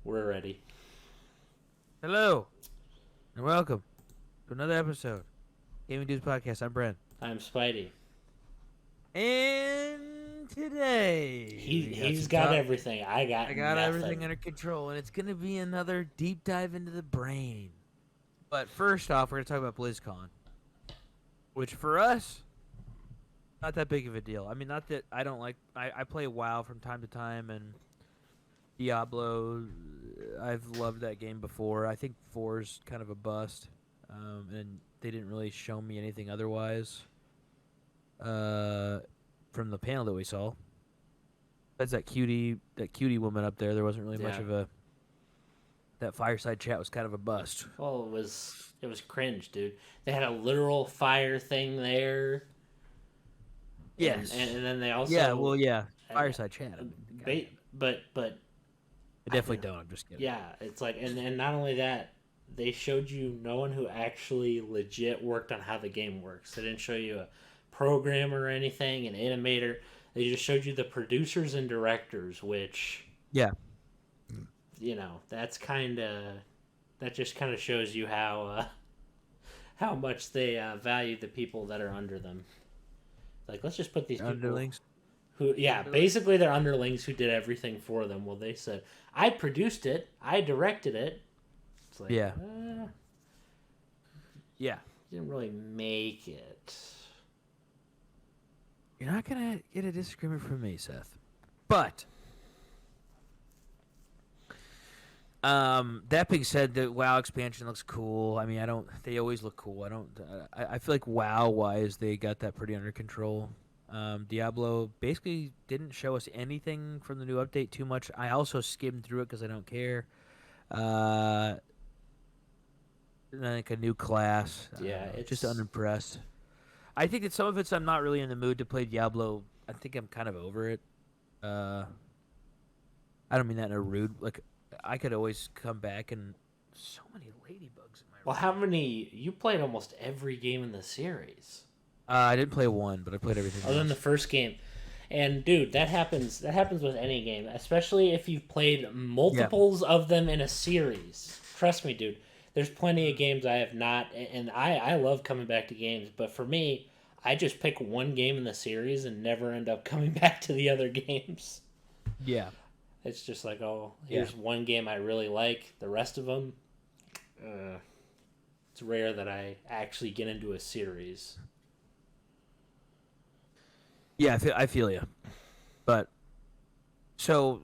We're ready. Hello, and welcome to another episode Gaming Dudes Podcast. I'm Bren. I'm Spidey. And today we got He's some got talk. everything. I I got got everything nothing. under control, and it's going to be another deep dive into the brain. But first off, we're going to talk about BlizzCon, which for us, not that big of a deal. I mean, not that I don't like. I play WoW from time to time, and Diablo. I've loved that game before. I think 4's kind of a bust, and they didn't really show me anything otherwise. From the panel that we saw, that's that cutie woman up there. There wasn't really much Yeah. of a. That fireside chat was kind of a bust. Well, it was cringe, dude. They had a literal fire thing there. Yes. And then they also Yeah. uh, Fireside chat. I mean, goddamn. but I definitely don't. I'm just kidding. yeah, it's like and not only that, they showed you no one who actually legit worked on how the game works. They didn't show you a programmer or anything, an animator. They just showed you the producers and directors, which Yeah. that's that just kind of shows you how much they value the people that are under them. Like, let's just put these people Underlings. who, yeah, basically they're underlings who did everything for them. Well, they said, I produced it, I directed it. It's like, Yeah. Yeah. didn't really make it. You're not gonna get a disagreement from me, Seth. But that being said, the WoW expansion looks cool. I mean, I don't. They always look cool. I don't. I feel like WoW wise, they got that pretty under control. Diablo basically didn't show us anything from the new update too much. I also skimmed through it because I don't care. Like a new class. Yeah, just it's unimpressed. I think that some of it's I'm not really in the mood to play Diablo. I think I'm kind of over it. I don't mean that in a rude like. I could always come back and so many ladybugs in my room. well. How many you played? Almost every game in the series, I didn't play one, but I played everything other than the else. first game. And dude, that happens. That happens with any game, especially if you've played Yeah. multiples of them in a series. Trust me, dude. There's plenty of games I have not, and I love coming back to games. But for me, I just pick one game in the series and never end up coming back to the other games. Yeah. It's just like, oh, here's one game I really like. The rest of them, it's rare that I actually get into a series. Yeah, I feel you. But so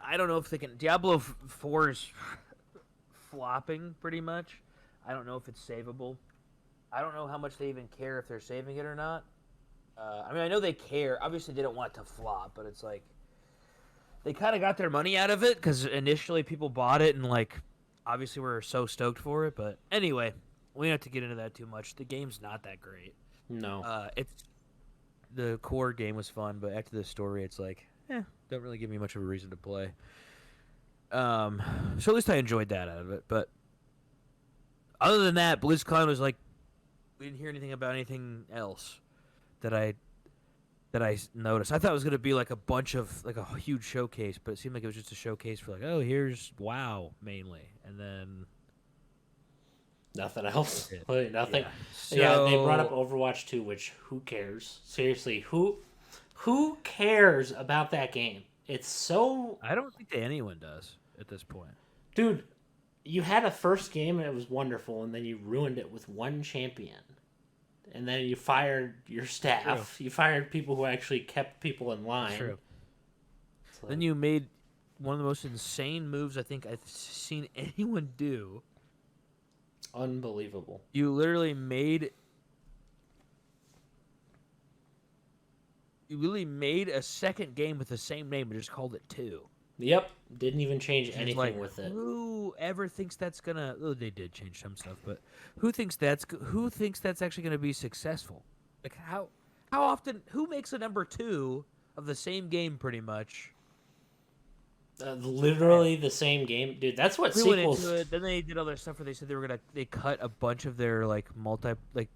I don't know if they can. Diablo 4 is flopping pretty much. I don't know if it's savable. I don't know how much they even care if they're saving it or not. I mean, I know they care. Obviously, they don't want it to flop, but it's like they kind of got their money out of it because initially people bought it and like obviously we're so stoked for it. But anyway, we don't have to get into that too much. The game's not that great. No. It's the core game was fun, but after the story, it's like, don't really give me much of a reason to play. So at least I enjoyed that out of it. But other than that, BlizzCon was like, we didn't hear anything about anything else that I noticed. I thought it was gonna be like a bunch of like a huge showcase, but it seemed like it was just a showcase for like, oh, here's WoW mainly, and then Nothing else. it. Wait, nothing. Yeah. Yeah, they brought up So Overwatch 2, which who cares? Seriously, who cares about that game? It's so I don't think that anyone does at this point. dude, you had a first game and it was wonderful and then you ruined it with one champion. And then you fired your staff. True. You fired people who actually kept people in line. True. It's like, Then you made one of the most insane moves I think I've seen anyone do. unbelievable. You literally made a second game with the same name and just called it 2. Yep, didn't even change It's anything like, with it. who ever thinks that's gonna? Oh, they did change some stuff, but who thinks that's actually gonna be successful? Like how often? Who makes a number 2 of the same game pretty much? Literally the same game, dude. That's what We went sequels. into it. Then they did all their stuff where they said they cut a bunch of their like they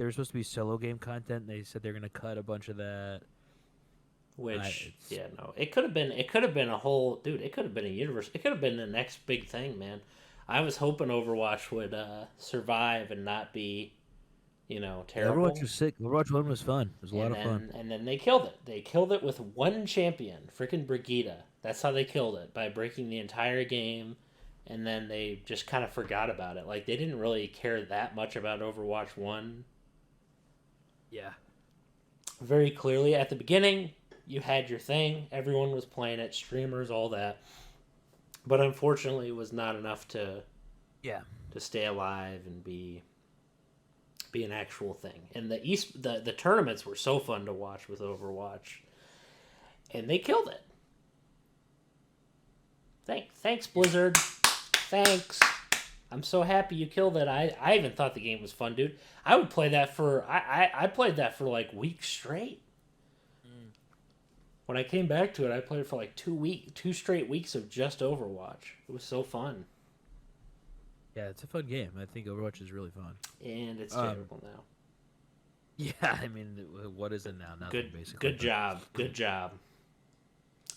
were supposed to be solo game content. And they said they're gonna cut a bunch of that. Which, yeah, no, it could have been. It could have been a whole dude. It could have been a universe. It could have been the next big thing, man. I was hoping Overwatch would survive and not be, Overwatch terrible. was sick. Overwatch 1 was fun. It was a lot And of fun. then they killed it. They killed it with one champion, freaking Brigitte. That's how they killed it, by breaking the entire game. And then they just kind of forgot about it. Like, they didn't really care that much about Overwatch 1. Yeah. Very clearly at the beginning, you had your thing. Everyone was playing it, streamers, all that. But unfortunately, it was not enough to Yeah. stay alive and be an actual thing. And the tournaments were so fun to watch with Overwatch, and they killed it. Thanks Blizzard. Thanks. I'm so happy you killed it. I even thought the game was fun, dude. I would play that for I played that for like weeks straight. When I came back to it, I played for like 2 straight weeks of just Overwatch. It was so fun. Yeah, it's a fun game. I think Overwatch is really fun. And it's terrible now. Yeah, I mean, what is it now? Nothing, basically. Good job. Good job.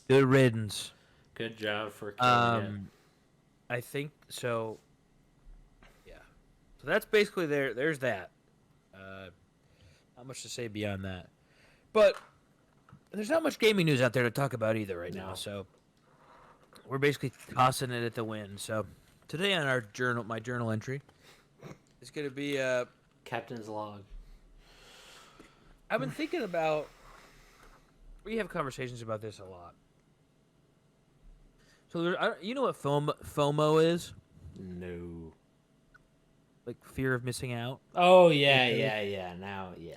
Good riddance. Good job for killing it. I think so. Yeah. So that's basically there's that. Not much to say beyond that. But there's not much gaming news out there to talk about either right now. So we're basically tossing it at the wind. So today on my journal entry, is going to be Captain's log. I've been thinking about. We have conversations about this a lot. So you know what FOMO is? No. Like fear of missing out. Oh yeah. Now yeah.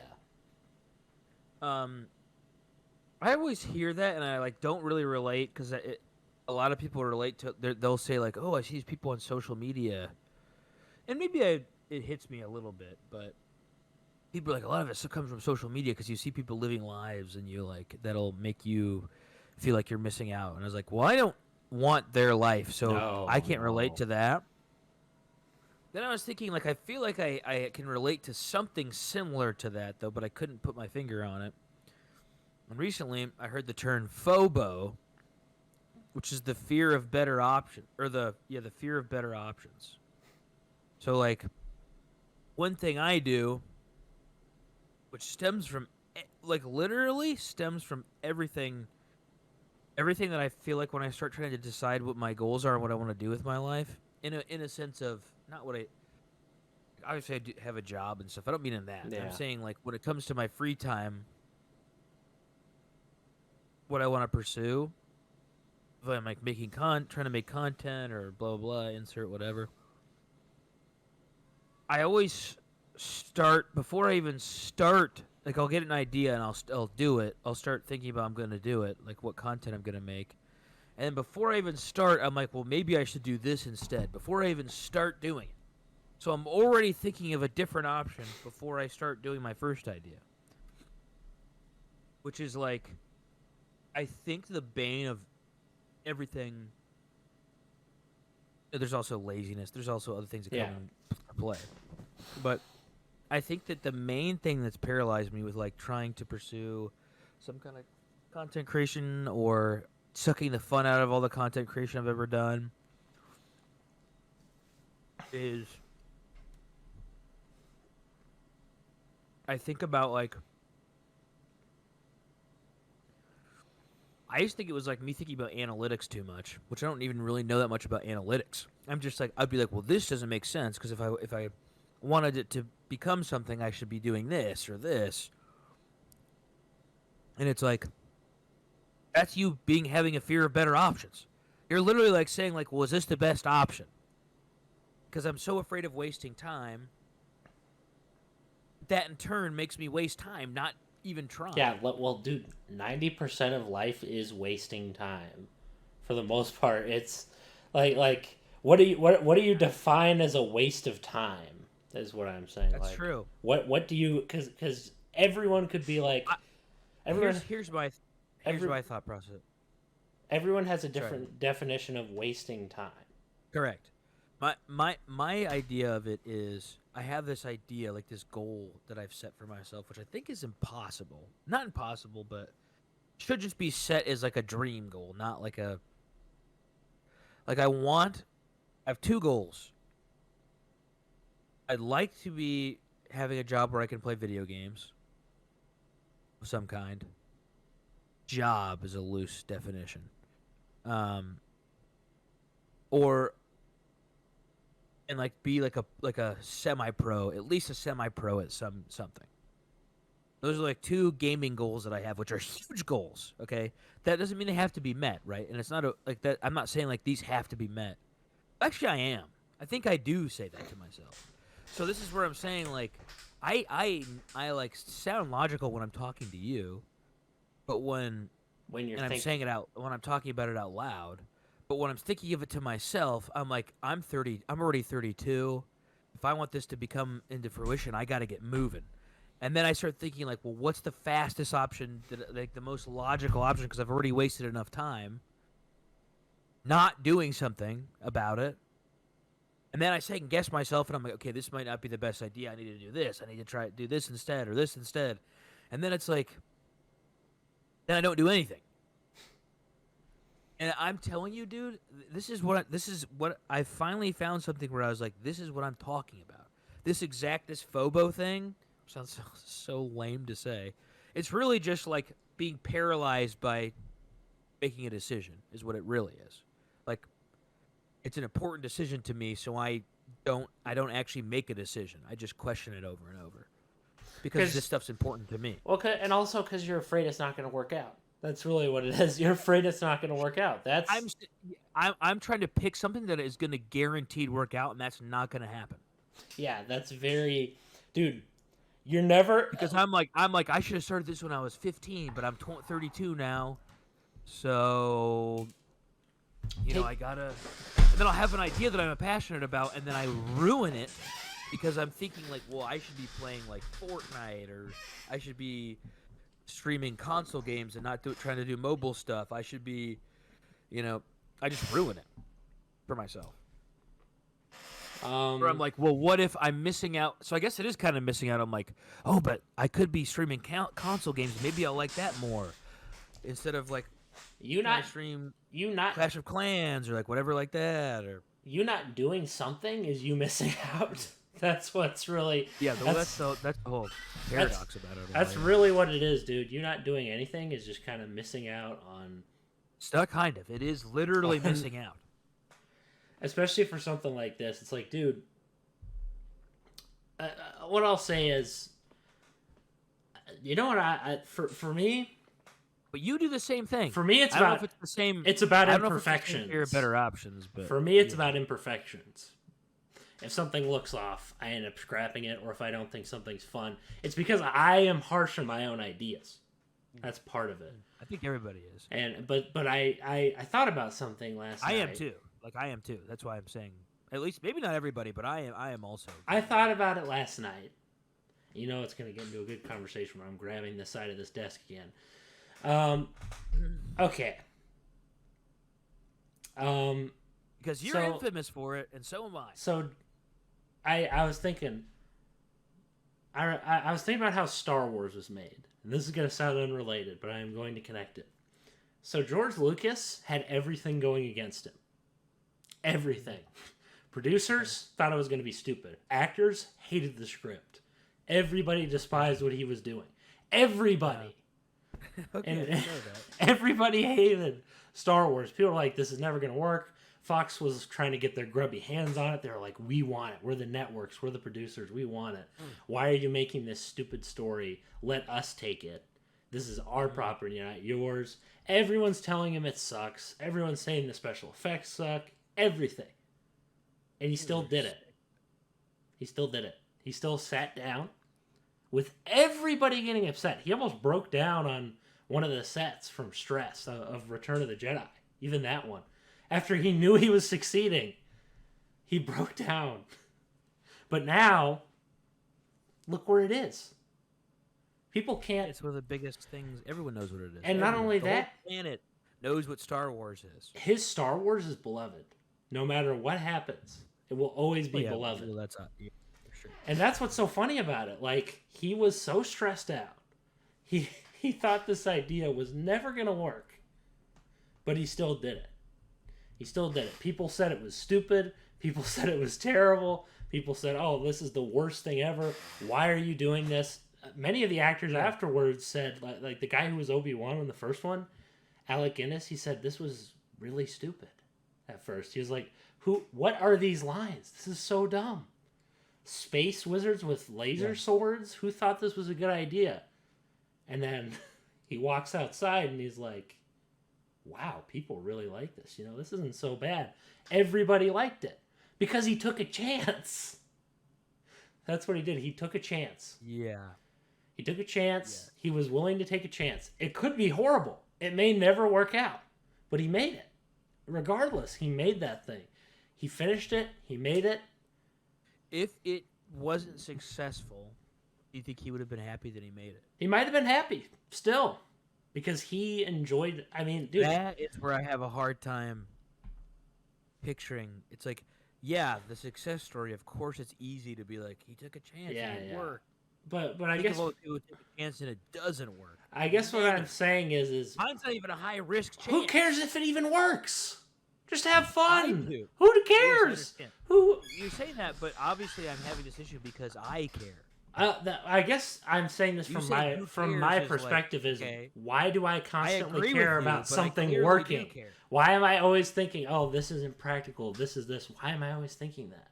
I always hear that, and I don't really relate because a lot of people relate to. They'll say like, "Oh, I see these people on social media," and maybe it hits me a little bit, but people are like, a lot of it comes from social media because you see people living lives, and that'll make you feel like you're missing out. And I was like, well, I don't want their life, so I can't relate to that. Then I was thinking, I feel like I can relate to something similar to that, though, but I couldn't put my finger on it. And recently, I heard the term FOBO, which is the fear of better option, or the fear of better options. So, one thing I do, which stems from, literally stems from everything that I feel like when I start trying to decide what my goals are and what I want to do with my life, in a sense of not what obviously I do have a job and stuff. I don't mean in that. Yeah. I'm saying when it comes to my free time, what I want to pursue. If I'm trying to make content or blah blah, insert whatever. I always start before I even start. I'll get an idea and I'll do it. I'll start thinking about I'm going to do it, what content I'm going to make. And before I even start, I'm like, well, maybe I should do this instead. Before I even start doing it. So I'm already thinking of a different option before I start doing my first idea. Which is I think the bane of everything. There's also laziness. There's also other things that come into play. But I think that the main thing that's paralyzed me with trying to pursue some kind of content creation or sucking the fun out of all the content creation I've ever done is I think about I used to think it was me thinking about analytics too much, which I don't even really know that much about analytics. I'm just I'd be well, this doesn't make sense because if I wanted it to become something, I should be doing this or this. And it's that's you having a fear of better options. You're literally saying well, is this the best option? Because I'm so afraid of wasting time. That in turn makes me waste time, not even trying. Yeah, well, dude, 90% of life is wasting time. For the most part, it's what do you define as a waste of time? Is what I'm saying. That's true. What do you because everyone could be everyone. Here's my thought process. Everyone has a different definition of wasting time. Correct. My idea of it is I have this idea, this goal that I've set for myself, which I think is impossible. Not impossible, but should just be set as like a dream goal, not like a I have two goals. I'd like to be having a job where I can play video games of some kind. Job is a loose definition. Um, or and like be like a semi-pro, at least a semi-pro at something. Those are like two gaming goals that I have, which are huge goals. Okay, that doesn't mean they have to be met, right? And it's not like that. I'm not saying like these have to be met. Actually, I am. I think I do say that to myself. So this is where I'm saying like, I like sound logical when I'm talking to you, but when I'm saying it out when I'm talking about it out loud, but when I'm thinking of it to myself, I'm like, I'm 30. I'm already 32. If I want this to become into fruition, I got to get moving. And then I start thinking like, well, what's the fastest option, like the most logical option? Because I've already wasted enough time not doing something about it. And then I second guess myself, and I'm like, okay, this might not be the best idea. I need to do this. I need to try to do this instead, or this instead. And then it's like, then I don't do anything. And I'm telling you, dude, this is what I finally found something where I was like, this is what I'm talking about. This FOBO thing sounds so lame to say. It's really just like being paralyzed by making a decision is what it really is. Like, it's an important decision to me, so I don't actually make a decision. I just question it over and over because this stuff's important to me. Well, and also because you're afraid it's not going to work out. That's really what it is. You're afraid it's not going to work out. I'm trying to pick something that is going to guaranteed work out, and that's not going to happen. Yeah, that's very, dude. You're never because I'm like I should have started this when I was 15, but I'm 32 now, so I gotta. And then I'll have an idea that I'm passionate about, and then I ruin it because I'm thinking like, well, I should be playing like Fortnite, or I should be streaming console games and not trying to do mobile stuff. I should be, I just ruin it for myself. Where I'm like, well, what if I'm missing out? So I guess it is kind of missing out. I'm like, oh, but I could be streaming console games. Maybe I'll like that more instead of like stream Clash of Clans or like whatever like that. Or you not doing something is you missing out. That's what's really that's the whole paradox about it. That's really what it is, dude. You not doing anything is just kind of missing out on. Kind of. It is literally missing out. Especially for something like this, it's like, dude. What I'll say is, you know what? For me. But you do the same thing. For me, it's about. If it's the same. It's about imperfections. There are better options, but for me, it's about imperfections. If something looks off, I end up scrapping it, or if I don't think something's fun, it's because I am harsh on my own ideas. That's part of it. I think everybody is. But I thought about something last night. I am too. I am too. That's why I'm saying, at least maybe not everybody, but I am also. I thought about it last night. It's going to get into a good conversation when I'm grabbing the side of this desk again. Okay. Because you're infamous for it, and so am I. So, I was thinking. I was thinking about how Star Wars was made, and this is going to sound unrelated, but I am going to connect it. So George Lucas had everything going against him. Everything. Producers thought it was going to be stupid. Actors hated the script. Everybody despised what he was doing. Everybody. Okay, and I know that. Everybody hated Star Wars. People were like, this is never going to work. Fox was trying to get their grubby hands on it. They were like, we want it. We're the networks. We're the producers. We want it. Why are you making this stupid story? Let us take it. This is our property, not yours. Everyone's telling him it sucks. Everyone's saying the special effects suck. Everything. And he still did it. He still did it. He still sat down with everybody getting upset. He almost broke down on one of the sets from stress of Return of the Jedi. Even that one. After he knew he was succeeding, he broke down. But now, look where it is. People can't... It's one of the biggest things. Everyone knows what it is. And not only that... The whole planet knows what Star Wars is. His Star Wars is beloved. No matter what happens, it will always be beloved. Well, that's for sure. And that's what's so funny about it. Like, he was so stressed out. He he thought this idea was never going to work. But he still did it. He still did it. People said it was stupid. People said it was terrible. People said, oh, this is the worst thing ever. Why are you doing this? Many of the actors afterwards said, like the guy who was Obi-Wan in the first one, Alec Guinness, he said this was really stupid at first. He was like, what are these lines? This is so dumb. Space wizards with laser swords? Who thought this was a good idea? And then he walks outside and he's like, wow, people really like this. You know, this isn't so bad. Everybody liked it because he took a chance. That's what he did. He took a chance. Yeah. He took a chance. Yeah. He was willing to take a chance. It could be horrible. It may never work out, but he made it. Regardless, he made that thing. He finished it. He made it. If it wasn't successful, do you think he would have been happy that he made it? He might have been happy still because he enjoyed. I mean, dude, that is where I have a hard time picturing. It's like, yeah, the success story. Of course, it's easy to be like, he took a chance and it worked. But I guess people take a chance and it doesn't work. I guess what I'm saying is mine's not even a high risk chance. Who cares if it even works? Just have fun. Who cares? Who? You're saying that, but obviously I'm having this issue because I care. I guess I'm saying this from my perspective is why do I constantly care about something working? Why am I always thinking, oh, this isn't practical, this is this? Why am I always thinking that?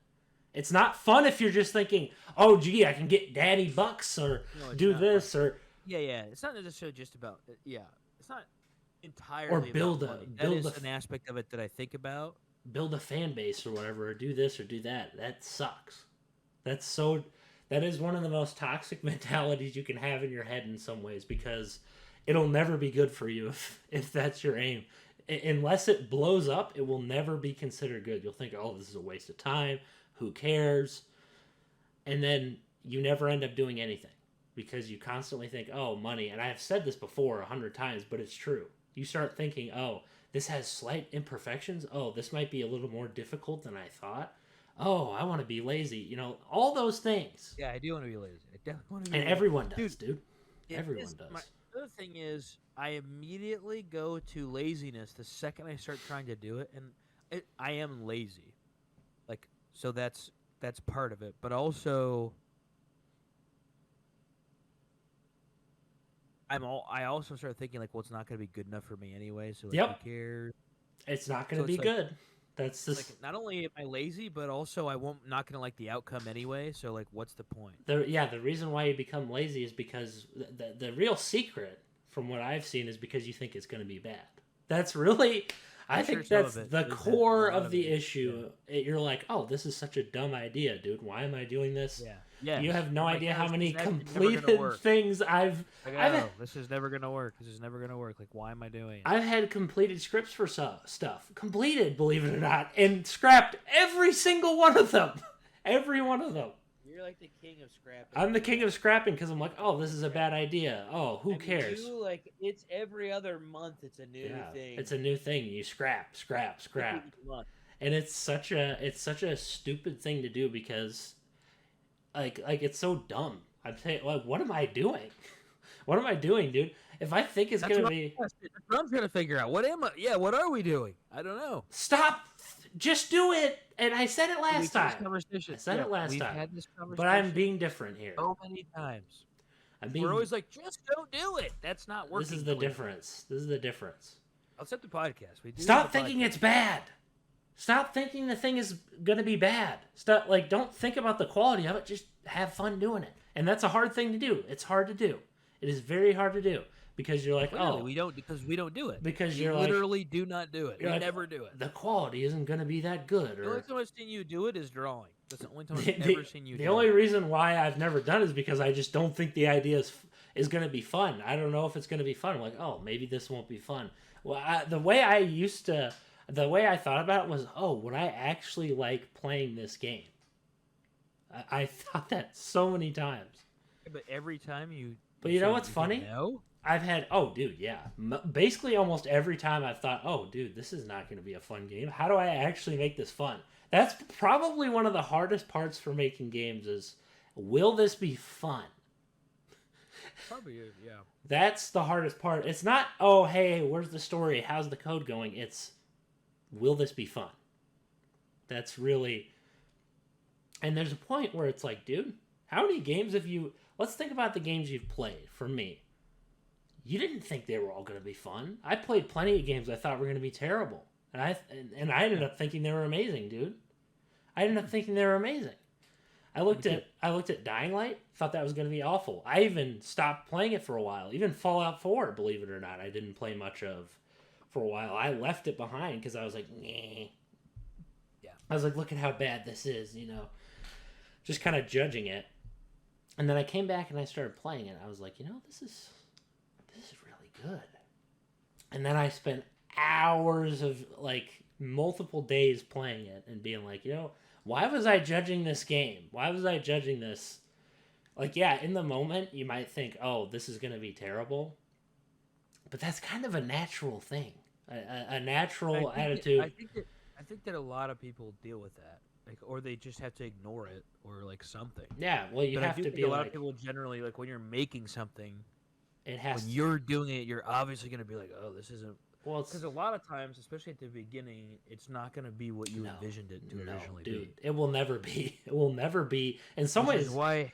It's not fun if you're just thinking, oh, gee, I can get daddy bucks or do this fun. or... Yeah. It's not necessarily just about... It's not entirely or build about money. That is an aspect of it that I think about. Build a fan base or whatever, or do this or do that. That sucks. That is one of the most toxic mentalities you can have in your head in some ways because it'll never be good for you if that's your aim. Unless it blows up, it will never be considered good. You'll think, oh, this is a waste of time. Who cares? And then you never end up doing anything because you constantly think, oh, money. And I've said this before 100 times, but it's true. You start thinking, oh, this has slight imperfections. Oh, this might be a little more difficult than I thought. Oh, I want to be lazy. You know, all those things. Yeah, I do want to be lazy. I definitely want to be lazy. And everyone does, dude. Everyone does. The other thing is, I immediately go to laziness the second I start trying to do it. And I am lazy. Like, so that's part of it. But also... I also start thinking like, well, it's not going to be good enough for me anyway. So like, who cares? It's not going to be good. That's just like, not only am I lazy, but also not going to like the outcome anyway. So like, what's the point? The reason why you become lazy is because the real secret, from what I've seen, is because you think it's going to be bad. That's really, I think that's the core of the issue. Yeah. You're like, oh, this is such a dumb idea, dude. Why am I doing this? Yeah. Yeah, you have no idea how many completed things I've... this is never going to work. This is never going to work. Like, why am I doing it? I've had completed scripts for stuff. Completed, believe it or not. And scrapped every single one of them. Every one of them. You're like the king of scrapping. I'm the king of scrapping because I'm like, oh, this is a bad idea. Oh, who cares? It's every other month it's a new thing. It's a new thing. You scrap. And it's such a stupid thing to do because... Like it's so dumb. I'd say, like, what am I doing? What am I doing, dude? If I think it's gonna be, I'm trying to figure out what am I? Yeah, what are we doing? I don't know. Stop. Just do it. And I said it last time. I said it last time. Had this conversation but I'm being different here. So many times. We're always like, just don't do it. That's not working. This is the difference. This is the difference. I'll set the podcast. Stop thinking it's bad. Stop thinking the thing is going to be bad. Stop, don't think about the quality of it. Just have fun doing it. And that's a hard thing to do. It's hard to do. It is very hard to do because you're like, we don't do it. Because you literally do not do it. You never do it. The quality isn't going to be that good. The only time I've seen you do it is drawing. That's the only time I've ever seen you do it. The only reason why I've never done it is because I just don't think the idea is going to be fun. I don't know if it's going to be fun. I'm like, oh, maybe this won't be fun. Well, the way I thought about it was, oh, would I actually like playing this game? I thought that so many times. But every time you... But you know what's funny? No? I've had... Oh, dude, yeah. Basically almost every time I've thought, oh, dude, this is not going to be a fun game. How do I actually make this fun? That's probably one of the hardest parts for making games is, will this be fun? Probably is, yeah. That's the hardest part. It's not, oh, hey, where's the story? How's the code going? It's, will this be fun? That's really. And there's a point where it's like, dude, how many games have you. Let's think about the games you've played. For me, you didn't think they were all going to be fun. I played plenty of games I thought were going to be terrible. And I ended up thinking they were amazing, dude. I ended up thinking they were amazing. I looked at Dying Light, thought that was going to be awful. I even stopped playing it for a while. Even Fallout 4, believe it or not, I didn't play much of for a while. I left it behind because I was like, nah. Yeah. I was like, look at how bad this is, you know. Just kind of judging it. And then I came back and I started playing it. I was like, you know, this is really good. And then I spent hours of like multiple days playing it and being like, you know, why was I judging this game? Why was I judging this? Like, yeah, in the moment, you might think, oh, this is going to be terrible. But that's kind of a natural thing. A natural attitude. I think that a lot of people deal with that. Like, or they just have to ignore it or, like, something. Yeah, well, you have to be a lot of people generally, like, when you're making something, it has when you're doing it, you're obviously going to be like, oh, this isn't. Well, because a lot of times, especially at the beginning, it's not going to be what you envisioned it to originally dude, be. It will never be. It will never be. In some ways, is why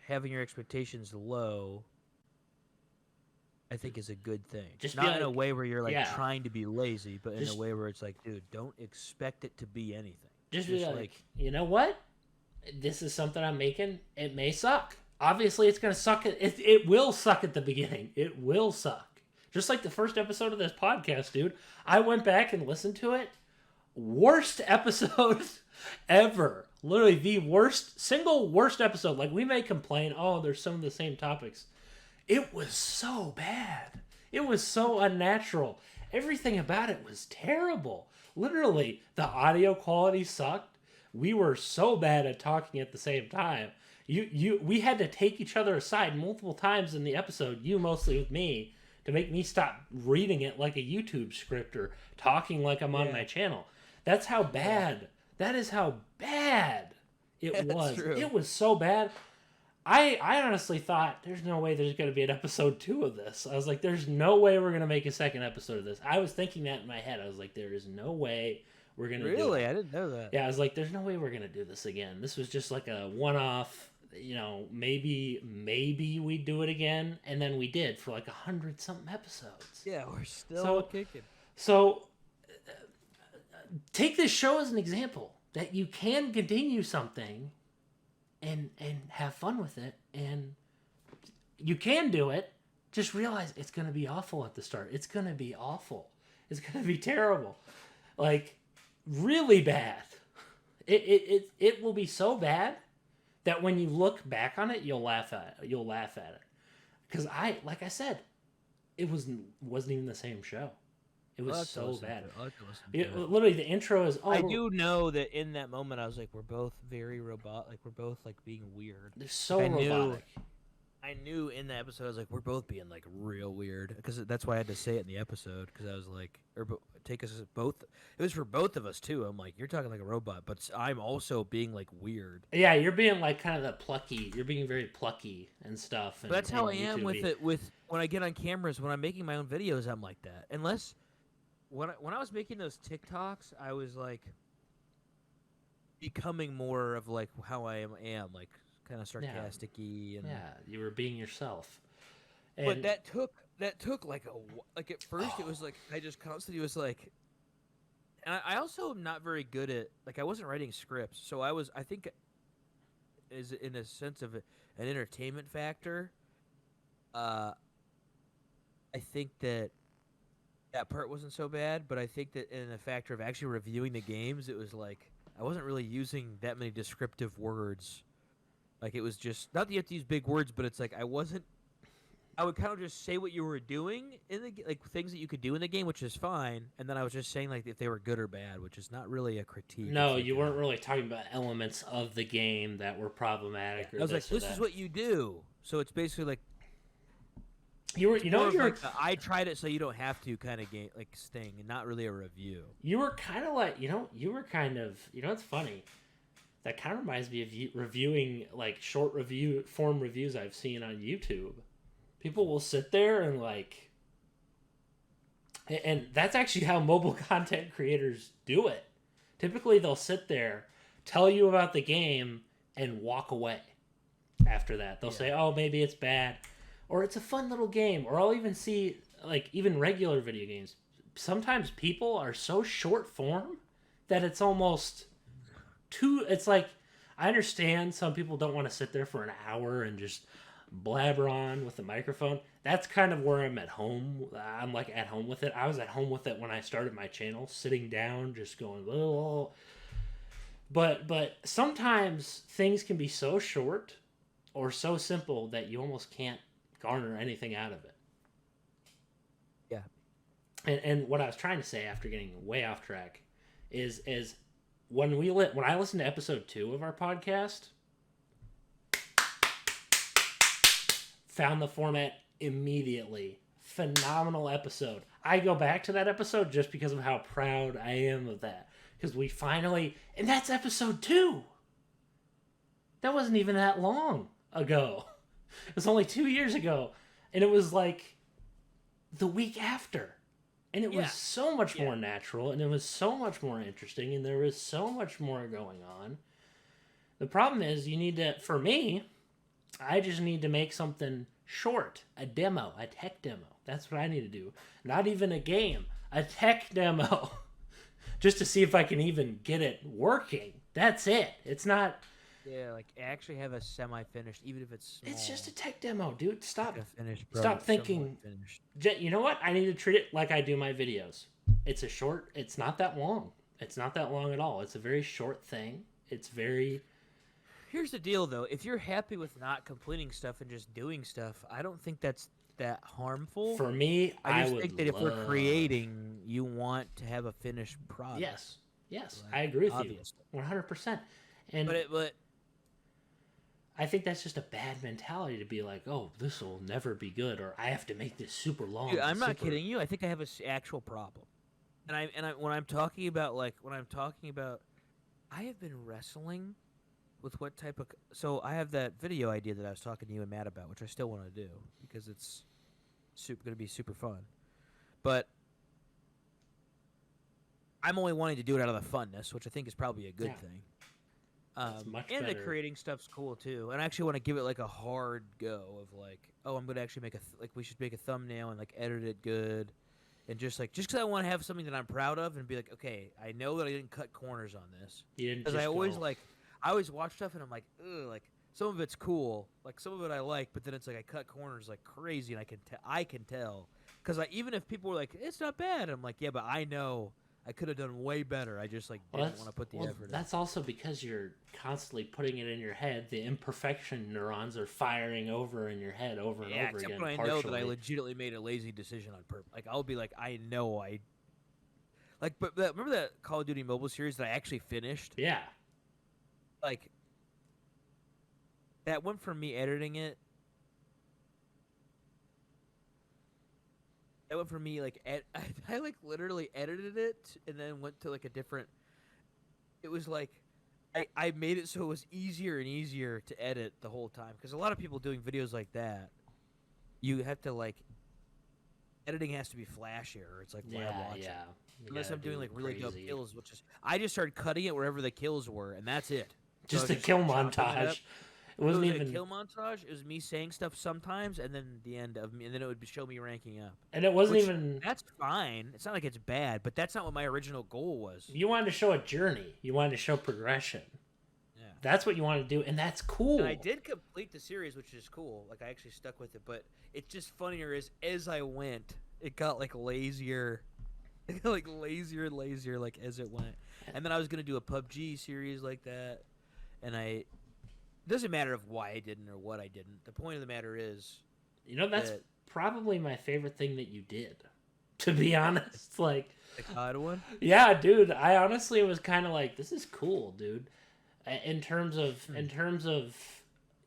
having your expectations low, I think, is a good thing. Just not in a way where you're like trying to be lazy, but in just, a way where it's like, dude, don't expect it to be anything. Just be like, you know what? This is something I'm making. It may suck. Obviously, it's going to suck. It will suck at the beginning. It will suck. Just like the first episode of this podcast, dude. I went back and listened to it. Worst episode ever. Literally the single worst episode. Like, we may complain, oh, there's some of the same topics. It was so bad. It was so unnatural. Everything about it was terrible. Literally, the audio quality sucked. We were so bad at talking at the same time. We had to take each other aside multiple times in the episode, you mostly with me, to make me stop reading it like a YouTube script or talking like I'm on my channel. That's how bad. That is how bad it was. True. It was so bad. I honestly thought there's no way there's going to be an episode 2 of this. I was like, there's no way we're going to make a second episode of this. I was thinking that in my head. I was like, there is no way we're going to do it. Really? I didn't know that. Yeah, I was like, there's no way we're going to do this again. This was just like a one-off, you know, maybe we do it again. And then we did for like 100-something episodes. Yeah, we're still kicking. So take this show as an example that you can continue something and have fun with it, and you can do it. Just realize it's going to be awful at the start. It's going to be awful. It's going to be terrible. Like, really bad. It will be so bad that when you look back on it, you'll laugh at it. Because like I said, it wasn't even the same show. It was so bad. Literally, the intro is. Oh, I do know that in that moment, I was like, "We're both very robot. Like, we're both like being weird." They're so robotic. I knew in the episode, I was like, "We're both being like real weird," because that's why I had to say it in the episode. Because I was like, take us both. It was for both of us too. I'm like, "You're talking like a robot, but I'm also being like weird." Yeah, you're being like kind of the plucky. You're being very plucky and stuff. But that's how I am with it. With when I get on cameras, when I'm making my own videos, I'm like that. Unless. When I was making those TikToks, I was like becoming more of like how I am like kind of sarcastic-y and you were being yourself. And but that took like at first it was like I just constantly was like, and I also am not very good at like I wasn't writing scripts, so I think is in a sense of an entertainment factor. I think that part wasn't so bad, but I think that in the factor of actually reviewing the games, it was like I wasn't really using that many descriptive words. Like, it was just not that you have to use big words, but it's like I would kind of just say what you were doing in the like things that you could do in the game, which is fine, and then I was just saying like if they were good or bad, which is not really a critique. No, you weren't really talking about elements of the game that were problematic. I was like, this is what you do. So it's basically like. I tried it so you don't have to kind of game like sting, and not really a review. You were kind of like, it's funny. That kind of reminds me of reviewing like short form reviews I've seen on YouTube. People will sit there and like, and that's actually how mobile content creators do it. Typically, they'll sit there, tell you about the game, and walk away. After that, they'll say, "Oh, maybe it's bad," or "It's a fun little game," or I'll even see like even regular video games. Sometimes people are so short form that it's almost too. It's like I understand some people don't want to sit there for an hour and just blabber on with the microphone. That's kind of where I'm at home. I'm like at home with it. I was at home with it when I started my channel, sitting down, just going, oh. But sometimes things can be so short or so simple that you almost can't garner anything out of it. Yeah. And what I was trying to say after getting way off track is when I listened to episode 2 of our podcast, found the format immediately. Phenomenal episode. I go back to that episode just because of how proud I am of that. Because we finally, and that's episode 2. That wasn't even that long ago. It was only 2 years ago. And it was like the week after. And it was so much more natural, and it was so much more interesting, and there was so much more going on. The problem is you need to, for me, I just need to make something short, a demo, a tech demo. That's what I need to do. Not even a game, a tech demo. Just to see if I can even get it working. That's it. It's not... Yeah, like actually have a semi-finished, even if it's small. It's just a tech demo, dude. Stop. Like a finished Stop thinking. You know what? I need to treat it like I do my videos. It's a short. It's not that long. It's not that long at all. It's a very short thing. It's very. Here's the deal, though. If you're happy with not completing stuff and just doing stuff, I don't think that's that harmful. For me, I just think that if we're creating, you want to have a finished product. Yes. Right? I agree with you. 100%. And but I think that's just a bad mentality to be like, oh, this will never be good, or I have to make this super long. Dude, I'm not kidding you. I think I have an actual problem, and I when I'm talking about I have been wrestling with what type of. So I have that video idea that I was talking to you and Matt about, which I still want to do because it's going to be super fun, but I'm only wanting to do it out of the funness, which I think is probably a good thing. And better. The creating stuff's cool too, and I actually want to give it like a hard go of like, oh, I'm gonna actually make we should make a thumbnail and like edit it good, and just because I want to have something that I'm proud of and be like, okay, I know that I didn't cut corners on this, because I always watch stuff and I'm like, ugh, like some of it's cool, like some of it I like, but then it's like I cut corners like crazy, and I can tell because even if people were like, it's not bad, I'm like, yeah, but I know. I could have done way better. I just didn't want to put the effort in. That's also because you're constantly putting it in your head. The imperfection neurons are firing over in your head over and over again. Yeah, except when I know that I legitimately made a lazy decision on purpose. Like, I'll be like, I know I... Like, but remember that Call of Duty mobile series that I actually finished? Yeah. Like, that went from me editing it. That went from me, like, I like, literally edited it and then went to, like, a different... It was, like, I made it so it was easier and easier to edit the whole time. Because a lot of people doing videos like that, you have to, like... Editing has to be flashier. It's, like, when I'm watching. Yeah. Unless I'm doing, like, really dope kills, which is... I just started cutting it wherever the kills were, and that's it. Just a kill montage. It wasn't even a kill montage. It was me saying stuff sometimes, and then the end of me, and then it would show me ranking up. And it wasn't even. That's fine. It's not like it's bad, but that's not what my original goal was. You wanted to show a journey. You wanted to show progression. Yeah, that's what you wanted to do, and that's cool. And I did complete the series, which is cool. Like I actually stuck with it, but it's just funnier as I went, it got like lazier. It got like lazier and lazier, like as it went. And then I was gonna do a PUBG series like that, and it doesn't matter of why I didn't or what I didn't. The point of the matter is... that's probably my favorite thing that you did, to be honest. Like... The COD one? Yeah, dude. I honestly was kind of like, this is cool, dude. In terms of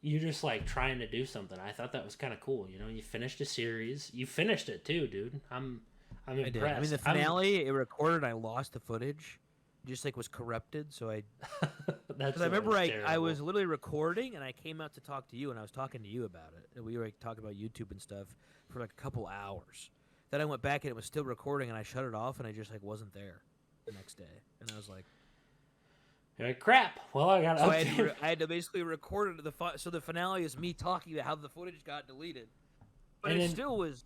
you just, like, trying to do something. I thought that was kind of cool. You know, you finished a series. You finished it, too, dude. I'm impressed. I mean, the finale, it recorded, I lost the footage. Just, like, was corrupted, so I... That's Because I remember always I terrible. was literally recording and I came out to talk to you and I was talking to you about it and we were like, talking about YouTube and stuff for like a couple hours. Then I went back and it was still recording and I shut it off and I just like wasn't there the next day and I was like, You're like, crap. Well, I got to so update. I had to basically record it. So the finale is me talking about how the footage got deleted, but And it then still was.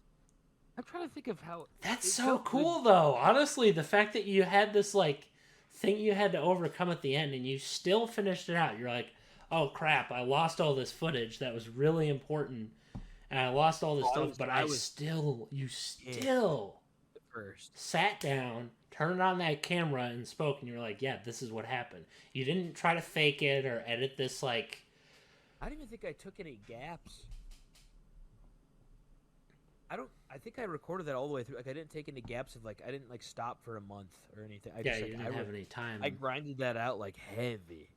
I'm trying to think of how that's it so felt good. cool, though. Honestly, the fact that you had this like thing you had to overcome at the end, and you still finished it out. You're like, oh crap, I lost all this footage that was really important, and I lost all this stuff. But you still At first. sat down, turned on that camera, and spoke, and you were like, yeah, this is what happened. You didn't try to fake it or edit this like. I don't even think I took any gaps. I think I recorded that all the way through. Like I didn't take any gaps of like I didn't like stop for a month or anything. You didn't have any time. I grinded that out like heavy,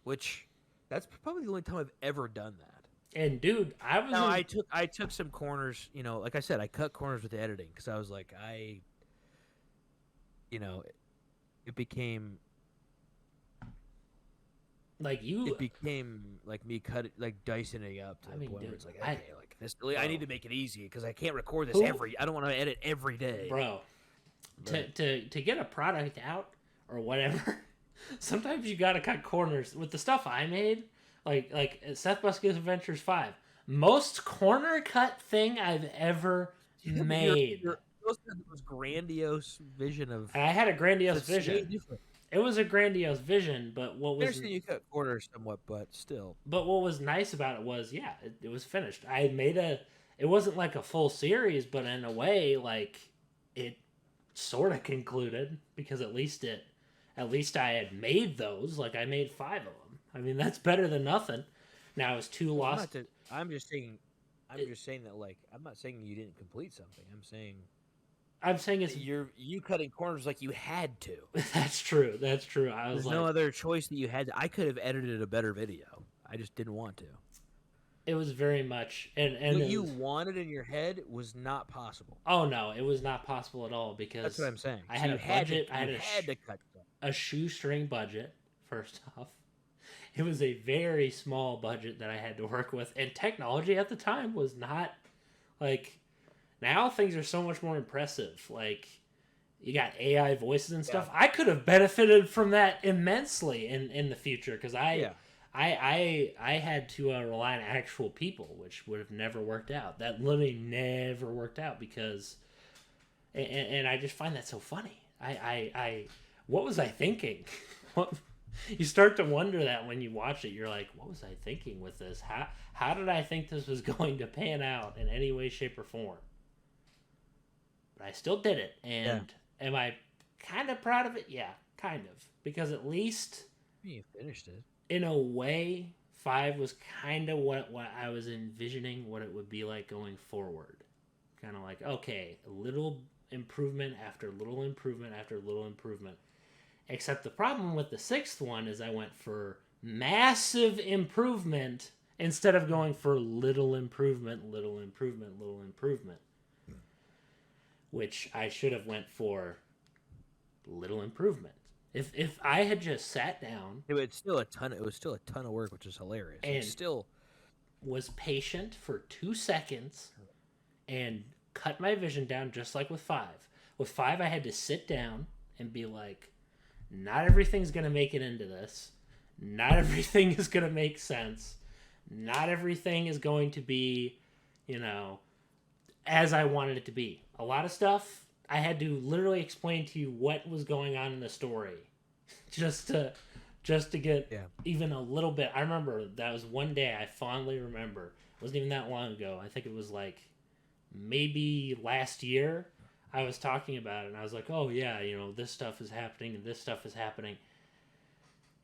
which that's probably the only time I've ever done that. And dude, I took some corners. You know, like I said, I cut corners with the editing because I was like it became like you. It became like me like dicing it up to the point where it's like, okay, like this. I need to make it easy because I can't record this I don't want to edit every day, bro. To get a product out or whatever, sometimes you gotta cut corners. With the stuff I made, like Seth Buske's Adventures 5, most corner cut thing I've ever made. Your was grandiose vision of. I had a grandiose vision. It was a grandiose vision, but what was you cut corners somewhat, but still. But what was nice about it was, yeah, it was finished. I made it wasn't like a full series, but in a way, like it sort of concluded because at least I had made those. Like I made 5 of them. I mean, that's better than nothing. Now I was too lost. I'm just saying that like I'm not saying you didn't complete something. I'm saying it's you cutting corners like you had to. That's true. That's true. There's no other choice that you had. I could have edited a better video. I just didn't want to. It was very much and what you wanted in your head was not possible. Oh no, it was not possible at all because that's what I'm saying. I had a budget. I had to cut a shoestring budget. First off, it was a very small budget that I had to work with, and technology at the time was not like. Now things are so much more impressive. Like you got AI voices and stuff. I could have benefited from that immensely in the future because I had to rely on actual people, which would have never worked out. That literally never worked out because, and I just find that so funny. What was I thinking? You start to wonder that when you watch it. You're like, what was I thinking with this? How did I think this was going to pan out in any way, shape, or form? But I still did it, and am I kind of proud of it? Yeah, kind of, because at least you finished it. In a way, 5 was kind of what I was envisioning what it would be like going forward. Kind of like, okay, a little improvement after little improvement after little improvement. Except the problem with the 6th one is I went for massive improvement instead of going for little improvement, little improvement, little improvement. Which I should have went for little improvement. If I had just sat down, it was still a ton of work, which is hilarious. And still was patient for 2 seconds and cut my vision down just like with 5. With 5 I had to sit down and be like, not everything's going to make it into this. Not everything is going to make sense. Not everything is going to be, as I wanted it to be. A lot of stuff I had to literally explain to you what was going on in the story just to get even a little bit. I remember that was one day I fondly remember. It wasn't even that long ago. I think it was like maybe last year. I was talking about it and I was like, oh yeah, this stuff is happening and this stuff is happening.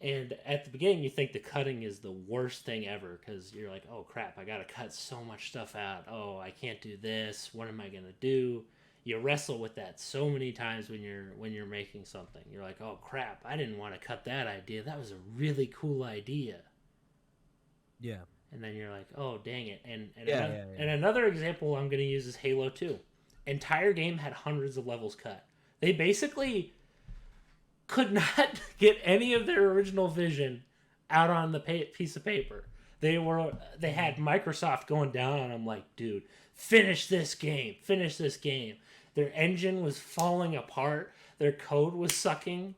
And at the beginning, you think the cutting is the worst thing ever because you're like, oh crap, I gotta cut so much stuff out. Oh, I can't do this. What am I gonna do? You wrestle with that so many times when you're making something. You're like, oh crap, I didn't want to cut that idea. That was a really cool idea. Yeah. And then you're like, oh dang it. And another example I'm gonna use is Halo 2. Entire game had hundreds of levels cut. They basically could not get any of their original vision out on the piece of paper. They had Microsoft going down on them like, dude, finish this game. Their engine was falling apart. Their code was sucking.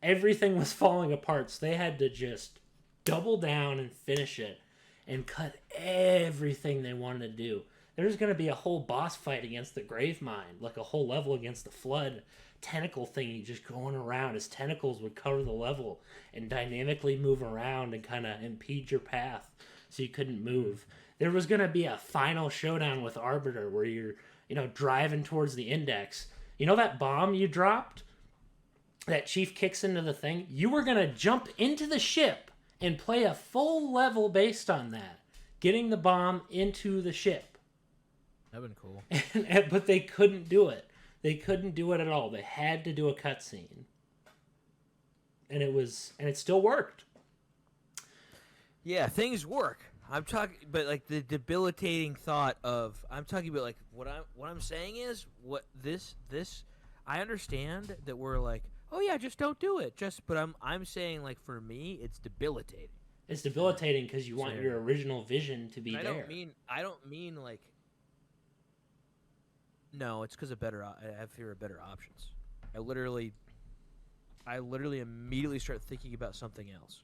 Everything was falling apart. So they had to just double down and finish it and cut everything they wanted to do. There's going to be a whole boss fight against the Gravemind, like a whole level against the Flood tentacle thingy just going around. His tentacles would cover the level and dynamically move around and kind of impede your path so you couldn't move. There was going to be a final showdown with Arbiter where you're, driving towards the index. You know that bomb you dropped? That Chief kicks into the thing? You were going to jump into the ship and play a full level based on that. Getting the bomb into the ship. That'd been cool. But they couldn't do it. They couldn't do it at all. They had to do a cutscene. And it still worked. Yeah, things work. I'm talking, but like the debilitating thought of, I'm talking about like what I'm saying is this. I understand that we're like, oh yeah, just don't do it. But I'm saying like for me, it's debilitating. It's debilitating because you want your original vision to be there. I don't mean like. No, it's because of I have fewer better options. I literally immediately start thinking about something else.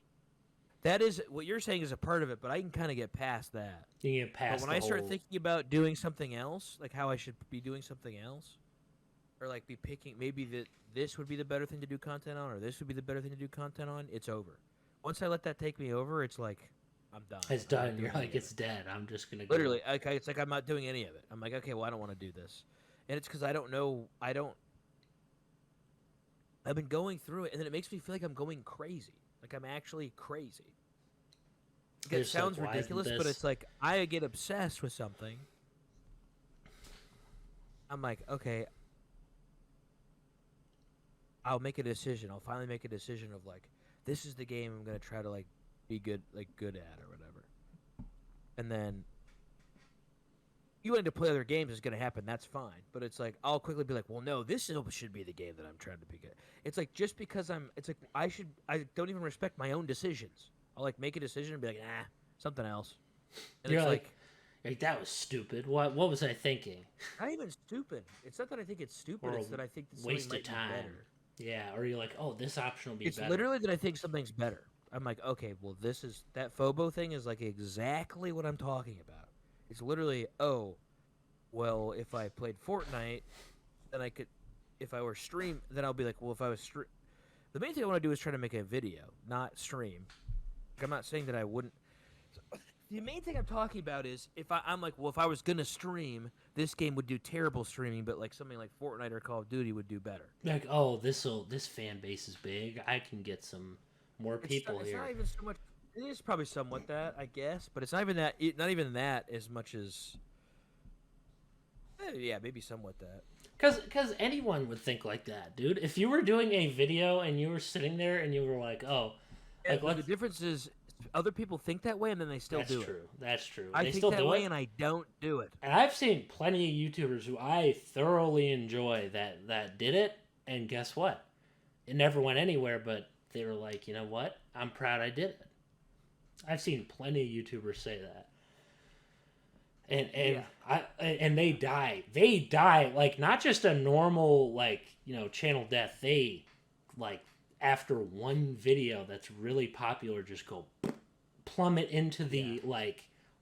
That is what you're saying is a part of it, but I can kind of get past that. You can get past. But when I start thinking about doing something else, like how I should be doing something else, or like be picking maybe that this would be the better thing to do content on, or this would be the better thing to do content on, it's over. Once I let that take me over, it's like I'm done. It's done. You're like, it's dead. I'm just gonna literally. Okay, it's like I'm not doing any of it. I'm like, okay, well, I don't want to do this, and it's because I don't know. I've been going through it, and then it makes me feel like I'm going crazy. Like I'm actually crazy. It sounds ridiculous, but it's like I get obsessed with something. I'm like, okay, I'll make a decision. I'll finally make a decision of like, this is the game I'm gonna try to like be good at or whatever. And then you wanting to play other games is gonna happen. That's fine. But it's like I'll quickly be like, well, no, this should be the game that I'm trying to be good at. It's like just because it's like I don't even respect my own decisions. I'll like make a decision and be like, something else. And you're it's like that was stupid. What was I thinking? Not even stupid. It's not that I think it's stupid. It's that I think that waste might of time. Be better. Yeah, or you're like, oh, this option will be better. It's literally that I think something's better. I'm like, okay, well, that Phobo thing is like exactly what I'm talking about. It's literally, oh, well, if I played Fortnite, then I could, if I were stream, then I'll be like, well, if I was the main thing I want to do is try to make a video, not stream. Like, I'm not saying that I wouldn't. The main thing I'm talking about is I'm like, well, if I was gonna stream, this game would do terrible streaming, but like something like Fortnite or Call of Duty would do better. Like, oh, this fan base is big. I can get some more people here. It's not even so much. It is probably somewhat that, I guess, but it's not even that. Not even that as much as. Yeah, maybe somewhat that. Because anyone would think like that, dude. If you were doing a video and you were sitting there and you were like, oh, yeah, like the difference is. Other people think that way, and then they still do it. That's true. I think that way, and I don't do it. And I've seen plenty of YouTubers who I thoroughly enjoy that did it, and guess what? It never went anywhere, but they were like, you know what? I'm proud I did it. I've seen plenty of YouTubers say that. And they die. They die, like, not just a normal, like, channel death. They, like, after one video that's really popular, just go plummet into the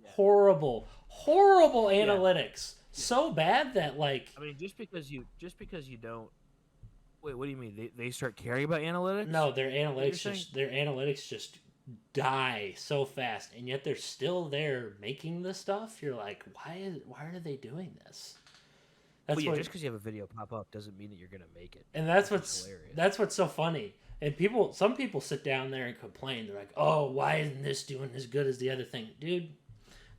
horrible analytics. So bad that like I mean, just because you don't. Wait, what do you mean? They start caring about analytics? No, their analytics just die so fast, and yet they're still there making the stuff. You're like, why are they doing this? That's just because you have a video pop up doesn't mean that you're gonna make it. And that's what's so funny. And some people sit down there and complain. They're like, oh, why isn't this doing as good as the other thing? Dude,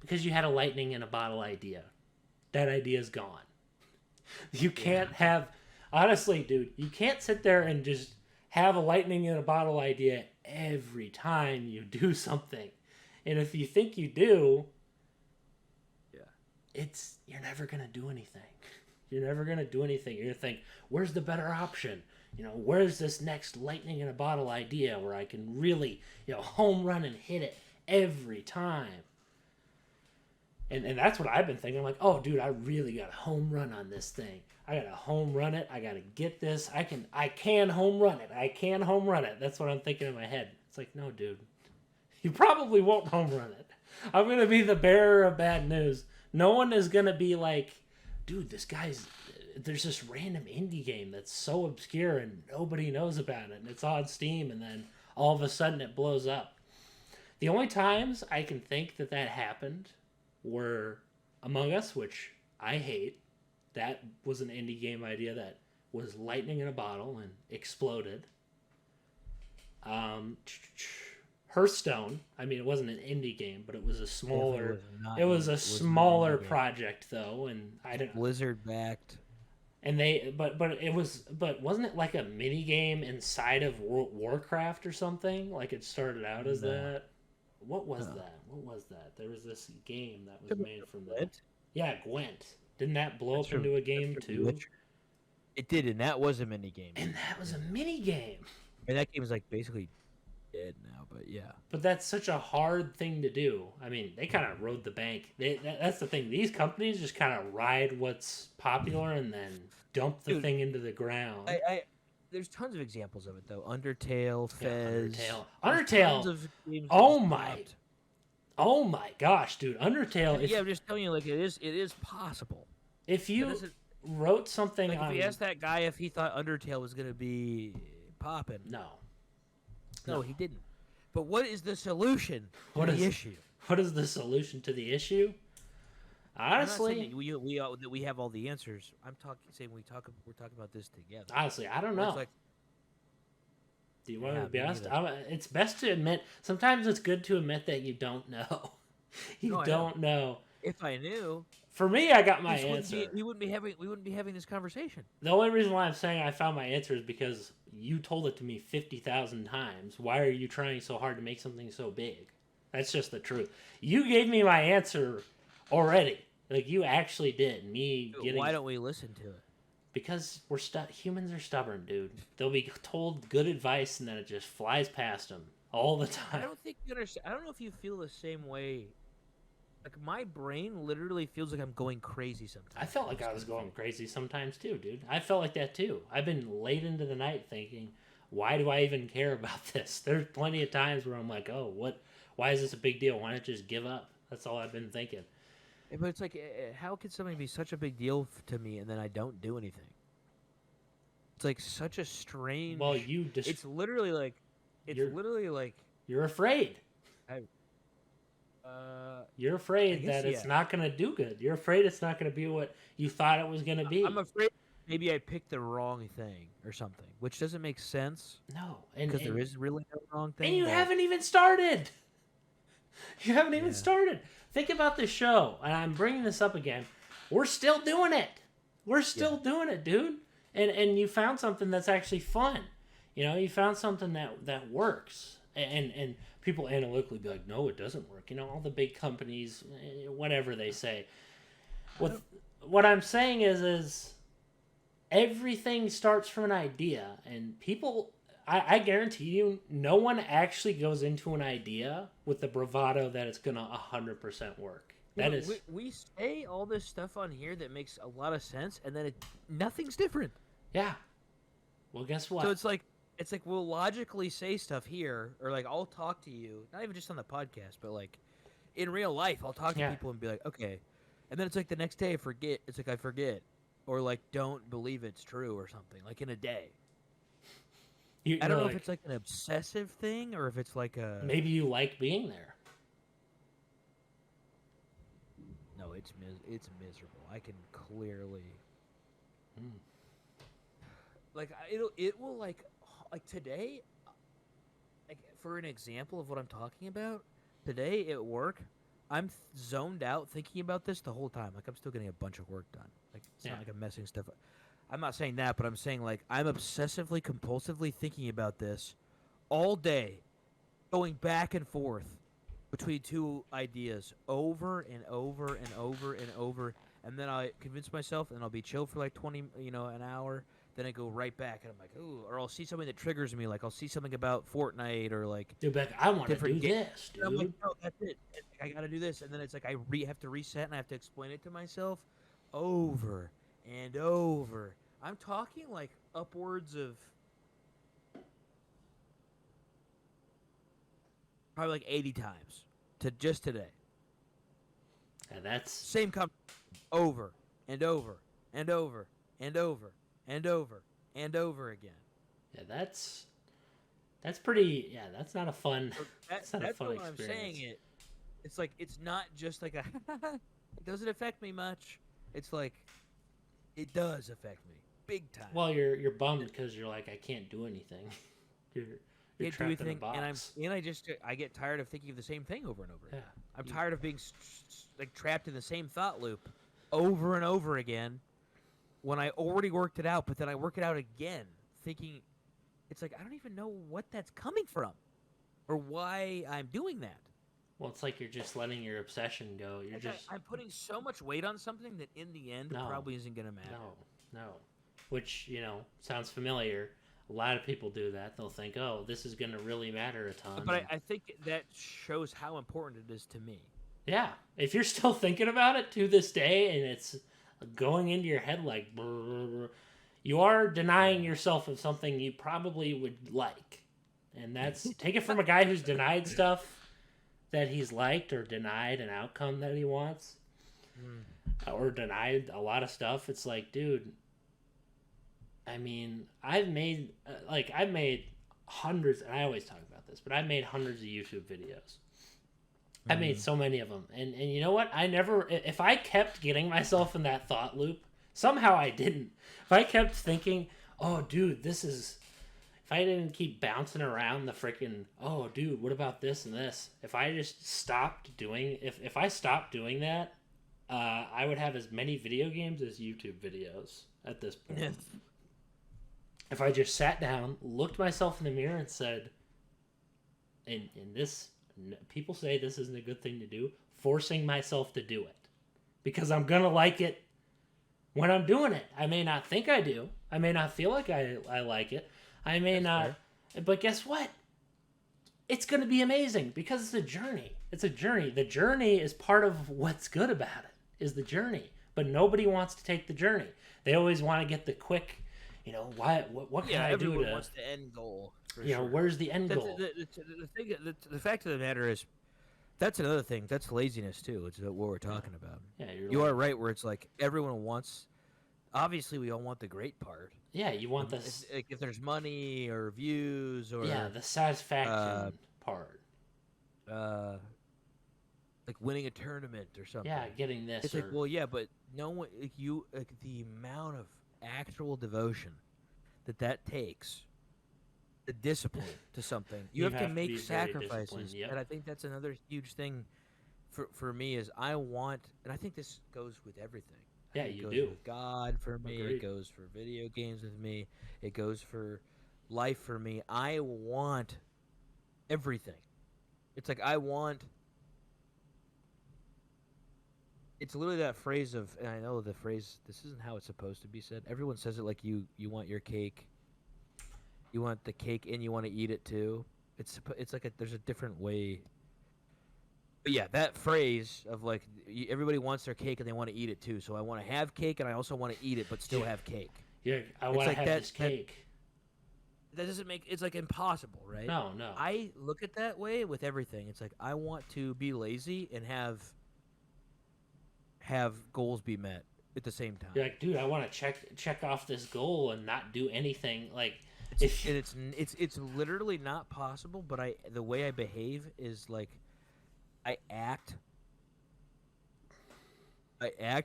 because you had a lightning in a bottle idea. That idea is gone. You can't have... Honestly, dude, you can't sit there and just have a lightning in a bottle idea every time you do something. And if you think you do, you're never going to do anything. You're never going to do anything. You're going to think, where's the better option? where's this next lightning in a bottle idea where I can really, home run and hit it every time. And that's what I've been thinking. I'm like, oh, dude, I really got a home run on this thing. I got to home run it. I got to get this. I can home run it. I can home run it. That's what I'm thinking in my head. It's like, no, dude. You probably won't home run it. I'm going to be the bearer of bad news. No one is going to be like, dude, there's this random indie game that's so obscure and nobody knows about it. And it's on Steam and then all of a sudden it blows up. The only times I can think that happened were Among Us, which I hate. That was an indie game idea that was lightning in a bottle and exploded. Hearthstone. I mean, it wasn't an indie game, but it was a smaller. It was a smaller project though, and I didn't. Blizzard backed. And but wasn't it like a mini game inside of World Warcraft or something? Like it started out as that. What was that? What was that? There was this game that was made from that. Yeah, Gwent. Didn't that blow up into a game too? It did, and that was a mini game. And that was a mini game. And that game is like basically dead now, but yeah. But that's such a hard thing to do. I mean, they kind of rode the bank. That's the thing. These companies just kind of ride what's popular and then dump the thing into the ground. There's tons of examples of it though. Undertale, Fez. Undertale. Oh my gosh, dude! Undertale. I'm just telling you, like it is possible. If you wrote something, like if we asked that guy if he thought Undertale was gonna be popping, no, he didn't. But what is the solution to the issue? What is the solution to the issue? Honestly, we have all the answers. I'm saying we're talking about this together. Honestly, I don't know. Do you want to be honest? It's best to admit. Sometimes it's good to admit that you don't know. You don't know. If I knew. For me, I got my answer. We wouldn't be having this conversation. The only reason why I'm saying I found my answer is because you told it to me 50,000 times. Why are you trying so hard to make something so big? That's just the truth. You gave me my answer already. Like you actually did. Why don't we listen to it? Because humans are stubborn, dude. They'll be told good advice and then it just flies past them all the time. I don't think you understand. I don't know if you feel the same way. Like my brain literally feels like I'm going crazy sometimes. I felt like I was going crazy sometimes too, dude. I felt like that too. I've been late into the night thinking, why do I even care about this? There's plenty of times where I'm like, oh, why is this a big deal? Why not just give up? That's all I've been thinking. But it's like, how could something be such a big deal to me and then I don't do anything? It's like such a strange. Well, it's literally like. You're afraid. You're afraid that it's not going to do good. You're afraid it's not going to be what you thought it was going to be. I'm afraid maybe I picked the wrong thing or something, which doesn't make sense. No, because there is really no wrong thing. And you haven't even started. You haven't even started. Think about the show, and I'm bringing this up again. We're still doing it. We're still doing it, dude. And you found something that's actually fun. You found something that works. And people analytically be like, no, it doesn't work. All the big companies, whatever they say. What I'm saying is everything starts from an idea, and people. I guarantee you, no one actually goes into an idea with the bravado that it's gonna 100% work. We say all this stuff on here that makes a lot of sense, and then nothing's different. Yeah. Well, guess what? So it's like we'll logically say stuff here, or like I'll talk to you, not even just on the podcast, but like in real life, I'll talk to people and be like, okay, and then it's like the next day I forget. It's like I forget, or like don't believe it's true or something. Like in a day. I don't know if it's like an obsessive thing or if it's like a... Maybe you like being there. No, it's miserable. I can clearly... Like, it will like today, like for an example of what I'm talking about, today at work, I'm zoned out thinking about this the whole time. Like I'm still getting a bunch of work done. Like it's not like I'm messing stuff up. I'm not saying that, but I'm saying like I'm obsessively, compulsively thinking about this all day, going back and forth between two ideas over and over and over and over, and then I convince myself, and I'll be chill for like 20, an hour. then I go right back, and I'm like, ooh, or I'll see something that triggers me, like I'll see something about Fortnite or like Dude, Beck, I want to do different games. this, And I'm like, dude. no, that's it. And I gotta do this, and then it's like I have to reset, and I have to explain it to myself over and over. I'm talking like upwards of probably like 80 times to just today. And that's Same over and over and over and over and over and over again. yeah, that's pretty. Yeah, that's not a fun. So That's not a that's fun why experience. I'm saying it. It's like it's not just like a. It doesn't affect me much. It's like it does affect me big time. Well, you're bummed because you're like, I can't do anything. you're Can't do trapped in a anything, box. and I get tired of thinking of the same thing over and over. Yeah. I'm tired of being like trapped in the same thought loop over and over again when I already worked it out, but then I work it out again, thinking it's like I don't even know what that's coming from or why I'm doing that. Well, it's like you're just letting your obsession go. You're just I'm putting so much weight on something that in the end No. probably isn't going to matter. no. Which sounds familiar. A lot of people do that. They'll think, oh, this is going to really matter a ton. But I think that shows how important it is to me. Yeah, if you're still thinking about it to this day and it's going into your head like, you are denying yourself of something you probably would like. And that's, take it from a guy who's denied stuff that he's liked or denied an outcome that he wants or denied a lot of stuff. It's like, dude, I mean, I've made hundreds, and I always talk about this, but I've made hundreds of YouTube videos. I made so many of them. And you know what? If I kept getting myself in that thought loop, somehow I didn't. If I kept thinking, oh, dude, if I didn't keep bouncing around the freaking, oh, dude, what about this and this? If I just stopped doing, if I stopped doing that, I would have as many video games as YouTube videos at this point. Yes. If I just sat down, looked myself in the mirror and said, and this, people say this isn't a good thing to do, forcing myself to do it. Because I'm going to like it when I'm doing it. I may not think I do. I may not feel like I like it. I may not. Fair. But guess what? It's going to be amazing because it's a journey. It's a journey. The journey is part of what's good about it, is the journey. But nobody wants to take the journey. They always want to get the quick, what can I do to... everyone wants the end goal. Where's the end goal? The fact of the matter is, that's another thing. That's laziness, too. It's what we're talking about. Yeah, you are right, where it's like everyone wants... Obviously, we all want the great part. Yeah, you want this... If there's money or views or... Yeah, the satisfaction part. Like winning a tournament or something. Yeah, getting this. It's like, well, yeah, but no one... the amount of actual devotion that takes... the discipline to something. You have to make sacrifices. Yep. And I think that's another huge thing for me is I want, and I think this goes with everything. Yeah, it you goes do. With God for me. Agreed. It goes for video games with me. It goes for life for me. I want everything. It's like I want. It's literally that phrase of, and I know the phrase, this isn't how it's supposed to be said. Everyone says it like you want your cake. You want the cake and you want to eat it too. It's like there's a different way. But yeah, that phrase of like everybody wants their cake and they want to eat it too. So I want to have cake and I also want to eat it, but still have cake. Yeah, I want to have this cake. That doesn't make it's like impossible, right? No. I look at that way with everything. It's like I want to be lazy and have goals be met at the same time. You're like, dude, I want to check off this goal and not do anything like. It's literally not possible, but the way I behave is like I act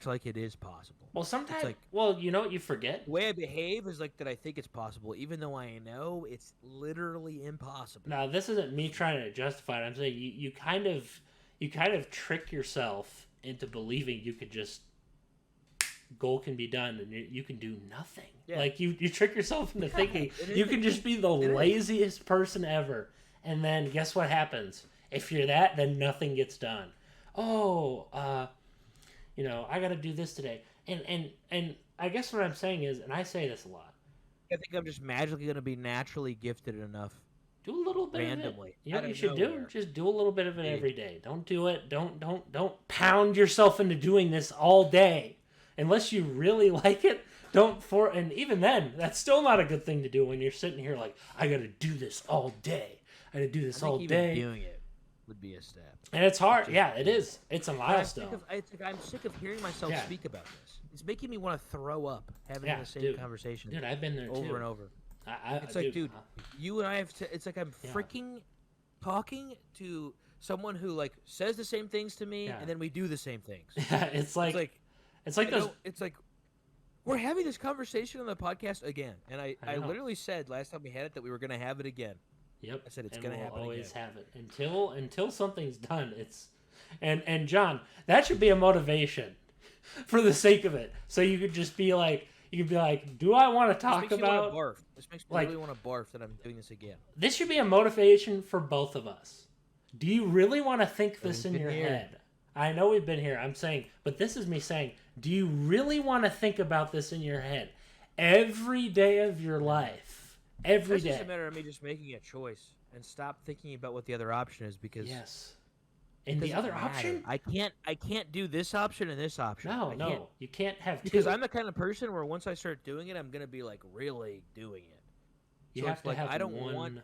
like it is possible. Well, sometimes like, you know what you forget? The way I behave is like that I think it's possible, even though I know it's literally impossible. Now, this isn't me trying to justify it. I'm saying you kind of trick yourself into believing you could just goal can be done and you can do nothing. Yeah. Like you trick yourself into thinking you can just be the laziest person ever, and then guess what happens? If you're that, then nothing gets done. I got to do this today, and I guess what I'm saying is, and I say this a lot, think I'm just magically going to be naturally gifted enough Do a little bit randomly. of it. You know out what you of should do? nowhere. Just do a little bit of it Maybe. every day. Don't do it. Don't pound yourself into doing this all day. Unless you really like it, and even then, that's still not a good thing to do when you're sitting here like, I got to do this all day. I got to do this I think all even day. doing it would be a step. And it's hard. Just Yeah, it doing is. It's a milestone. I'm sick of hearing myself Yeah. speak about this. It's making me want to throw up having Yeah, the same dude. conversation Dude, I've been there over too. and over. It's It's like, dude, you and I have to. It's like I'm Yeah. freaking talking to someone who like says the same things to me, Yeah. and then we do the same things. Yeah, it's like those. It's like we're having this conversation on the podcast again, and I I know. literally said last time we had it that we were gonna have it again. Yep. I said it's and gonna we'll happen always again. have it until something's done. And John, that should be a motivation for the sake of it. So you could just be like, do I want to This talk makes me about? wanna barf. This makes me like- really want to barf that I'm doing this again. This should be a motivation for both of us. Do you really want to think this in been your here. head? I know we've been here. I'm saying, but this is me saying, do you really want to think about this in your head every day of your life? Every It's day. just a matter of me just making a choice and stop thinking about what the other option is because Yes. it And the doesn't other matter. option? I can't do this option and this option. I can't, No. You can't have because two. I'm the kind of person where once I start doing it, I'm gonna be like really doing it. You So have it's to like, have I don't one. want-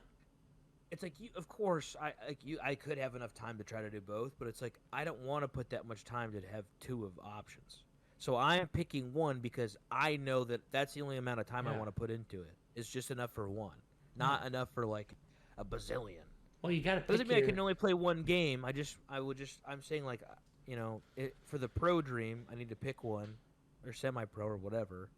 It's like of course, I could have enough time to try to do both, but it's like I don't want to put that much time to have two of options. So I am picking one because I know that that's the only amount of time I Yeah. want to put into it. It's just enough for one, not enough for like a bazillion. Well, you got to pick Doesn't mean your... I can only play one game. I'm saying like, for the pro dream, I need to pick one, or semi-pro or whatever.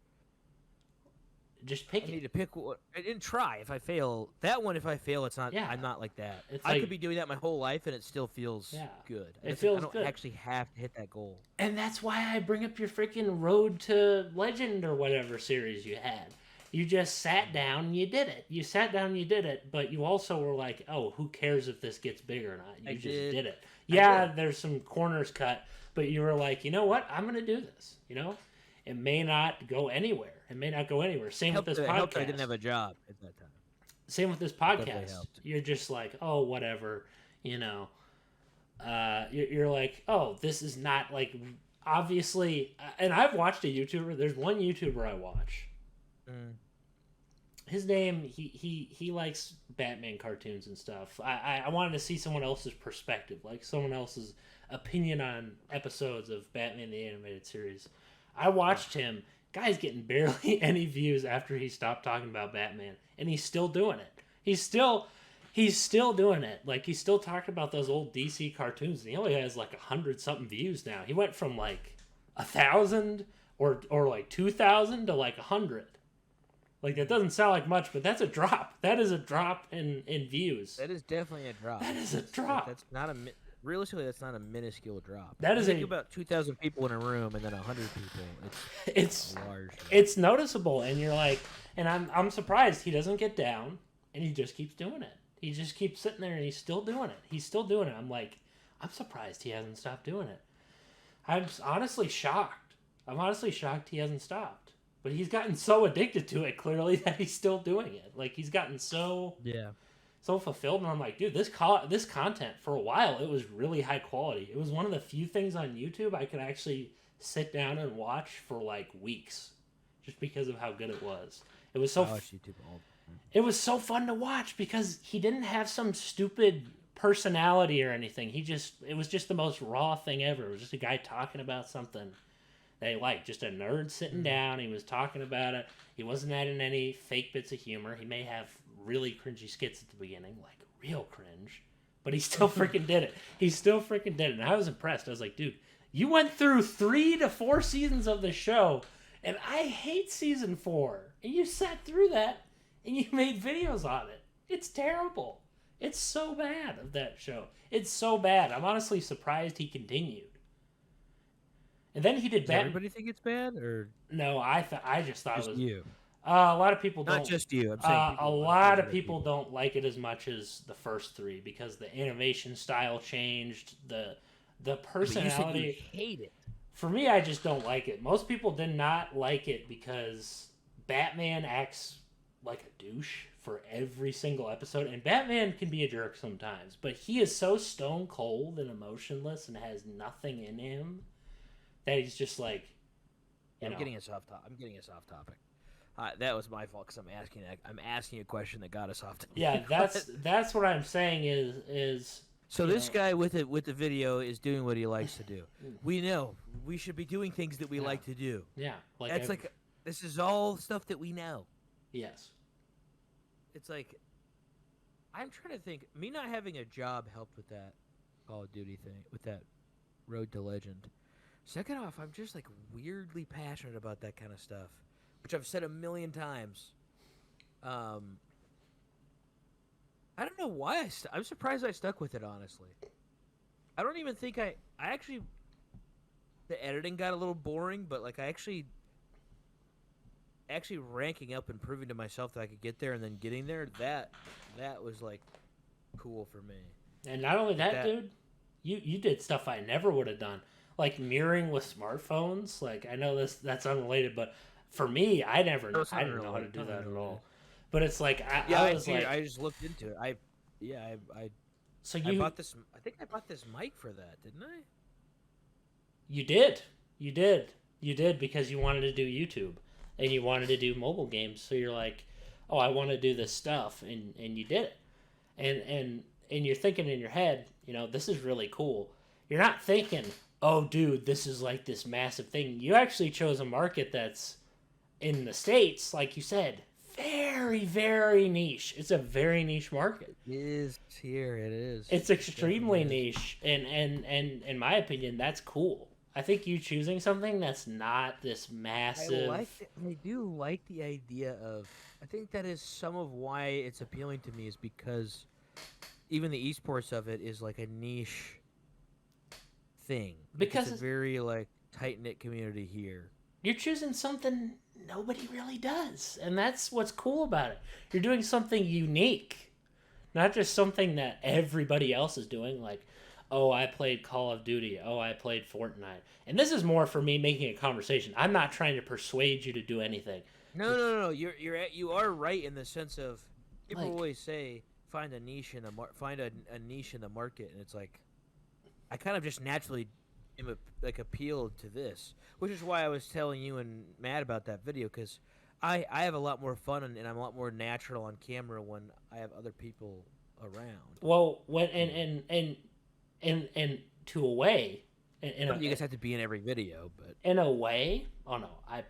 Just I pick need it. to pick one and try. If I fail, if I fail, it's not. Yeah. I'm not like that. It's I like- could be doing that my whole life, and it still feels Yeah. good. It It's like, feels I don't good. actually have to hit that goal. And that's why I bring up your freaking Road to Legend or whatever series you had. You just sat down and you did it. You sat down and you did it, but you also were like, oh, who cares if this gets big or not? You I just did. did it. I Yeah, did. there's some corners cut, but you were like, you know what? I'm going to do this. You know? It may not go anywhere. It may not go anywhere. Same with this It helped podcast. I didn't have a job at that time. Same with this definitely podcast. helped. You're just like, oh, whatever, you know. You're like, oh, this is not like obviously. And I've watched a YouTuber. There's one YouTuber I watch. Mm. His name, he likes Batman cartoons and stuff. I wanted to see someone else's perspective, like someone else's opinion on episodes of Batman the Animated Series. I watched him. Guy's getting barely any views after he stopped talking about Batman, and he's still doing it. He's still doing it. Like, he's still talking about those old DC cartoons, and he only has like 100-something views now. He went from like 1,000 or like 2,000 to like 100. Like, that doesn't sound like much, but that's a drop. That is a drop in views. That is definitely a drop. That is a drop. That's not realistically. That's not a minuscule drop. That is think a- about 2,000 people in a room and then 100 people. It's a large. drop. it's noticeable, and you're like, and I'm surprised he doesn't get down, and he just keeps doing it. He just keeps sitting there, and he's still doing it. He's still doing it. I'm like, I'm surprised he hasn't stopped doing it. I'm honestly shocked. I'm honestly shocked he hasn't stopped. But he's gotten so addicted to it, clearly, that he's still doing it. Like, he's gotten so fulfilled, and I'm like, dude, this content, for a while, it was really high quality. It was one of the few things on YouTube I could actually sit down and watch for, like, weeks, just because of how good it was. It was so I watch YouTube all the time. it was so fun to watch because he didn't have some stupid personality or anything. It was just the most raw thing ever. It was just a guy talking about something they liked, just a nerd sitting down. He was talking about it. He wasn't adding any fake bits of humor. He may have really cringy skits at the beginning, like real cringe, but he still freaking did it. He still freaking did it. And I was impressed. I was like, dude, you went through 3 to 4 seasons of the show, and I hate season 4. And you sat through that, and you made videos on it. It's terrible. It's so bad of that show. It's so bad. I'm honestly surprised he continued. And then he did Does Batman. everybody think it's bad, or No, I just thought just it was. you? A lot of people don't. Not just you. I'm saying A lot of people don't like it as much as the first 3 because the animation style changed, the But you personality. said you hate it. For me, I just don't like it. Most people did not like it because Batman acts like a douche for every single episode. And Batman can be a jerk sometimes, but he is so stone cold and emotionless and has nothing in him that he's just like, I'm getting us off topic. That was my fault because I'm asking a question that got us off topic. Yeah, that's what I'm saying is. So this guy with the video is doing what he likes to do. We know we should be doing things that we like to do. Yeah, this is all stuff that we know. Yes. It's like, I'm trying to think. Me not having a job helped with that Call of Duty thing, with that Road to Legend. Second off, I'm just like weirdly passionate about that kind of stuff, which I've said a million times. I don't know why I'm surprised I stuck with it, honestly. I don't even think I actually, the editing got a little boring, but like I actually ranking up and proving to myself that I could get there and then getting there, that was like cool for me. And not only that, dude, you did stuff I never would have done. Like mirroring with smartphones. Like, I know that's unrelated, but for me, I didn't know how to do that at all. But it's like I just looked into it. I bought this. I think I bought this mic for that, didn't I? You did because you wanted to do YouTube and you wanted to do mobile games. So you're like, oh, I want to do this stuff, and you did it, and you're thinking in your head, this is really cool. You're not thinking, oh, dude, this is like this massive thing. You actually chose a market that's in the States, like you said, very, very niche. It's a very niche market. It is here. It is. It's extremely niche, and in my opinion, that's cool. I think you choosing something that's not this massive. I do like the idea of. I think that is some of why it's appealing to me is because even the esports of it is like a niche thing. Because it's a very like tight knit community here. You're choosing something nobody really does, and that's what's cool about it. You're doing something unique, not just something that everybody else is doing. Like, oh, I played Call of Duty. Oh, I played Fortnite. And this is more for me making a conversation. I'm not trying to persuade you to do anything. No. You are right in the sense of people always say find a niche in a niche in the market, and it's like I kind of just naturally appealed to this, which is why I was telling you and Matt about that video, because I have a lot more fun and I'm a lot more natural on camera when I have other people around. Well, when and to a way, you guys have to be in every video, but in a way, oh no, I'm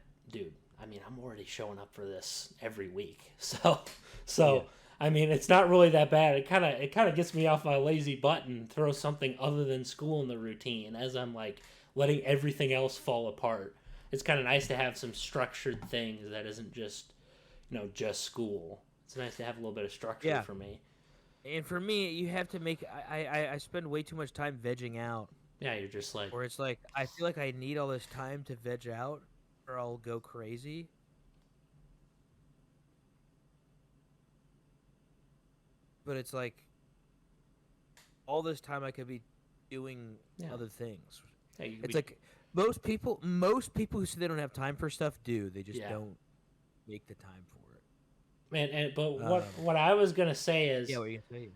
already showing up for this every week, so. Yeah. I mean, it's not really that bad. It kind of gets me off my lazy butt and throws something other than school in the routine as I'm like letting everything else fall apart. It's kind of nice to have some structured things that isn't just, just school. It's nice to have a little bit of structure for me. And for me, you have to make. I spend way too much time vegging out. Yeah, you're just like. Or it's like I feel like I need all this time to veg out, or I'll go crazy. But it's like all this time I could be doing other things. Yeah, it's like most people who say they don't have time for stuff do. They just don't make the time for it. But what I was gonna say is, what you gonna say?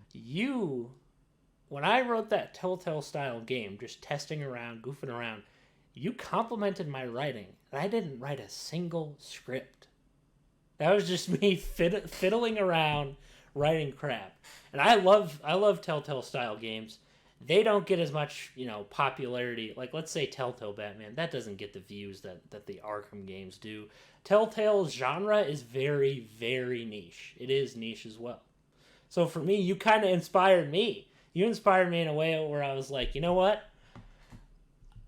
When I wrote that Telltale style game, just testing around, goofing around, you complimented my writing, and I didn't write a single script. That was just me fiddling around. Writing crap. And I love Telltale style games. They don't get as much, popularity. Like, let's say Telltale Batman. That doesn't get the views that the Arkham games do. Telltale's genre is very, very niche. It is niche as well. So for me, you kind of inspired me. You inspired me in a way where I was like, you know what?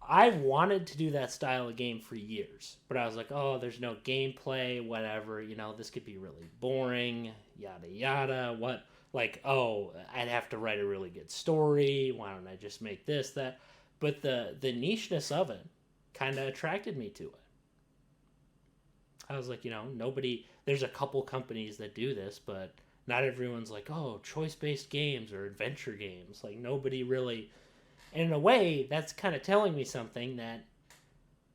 I wanted to do that style of game for years. But I was like, oh, there's no gameplay, whatever. This could be really boring, yada, yada. What? Like, oh, I'd have to write a really good story. Why don't I just make this, that? But the nicheness of it kind of attracted me to it. I was like, there's a couple companies that do this, but not everyone's like, oh, choice-based games or adventure games. Like, nobody really... And in a way, that's kind of telling me something that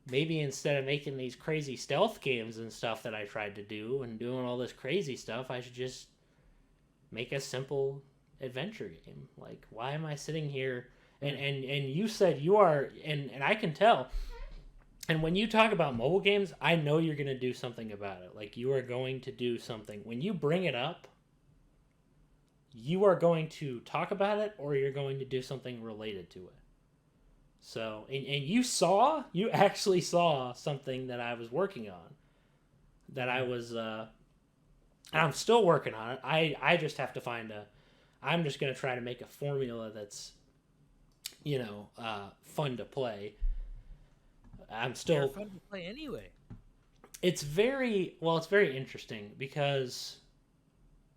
maybe instead of making these crazy stealth games and stuff that I tried to do and doing all this crazy stuff, I should just make a simple adventure game. Like, why am I sitting here? And you said you are, and I can tell. And when you talk about mobile games, I know you're going to do something about it. Like, you are going to do something. When you bring it up, you are going to talk about it or you're going to do something related to it. So, and you actually saw something that I was working on. That I was, I'm still working on it. I just have to I'm just going to try to make a formula that's, fun to play. I'm still They're fun to play anyway. It's very interesting because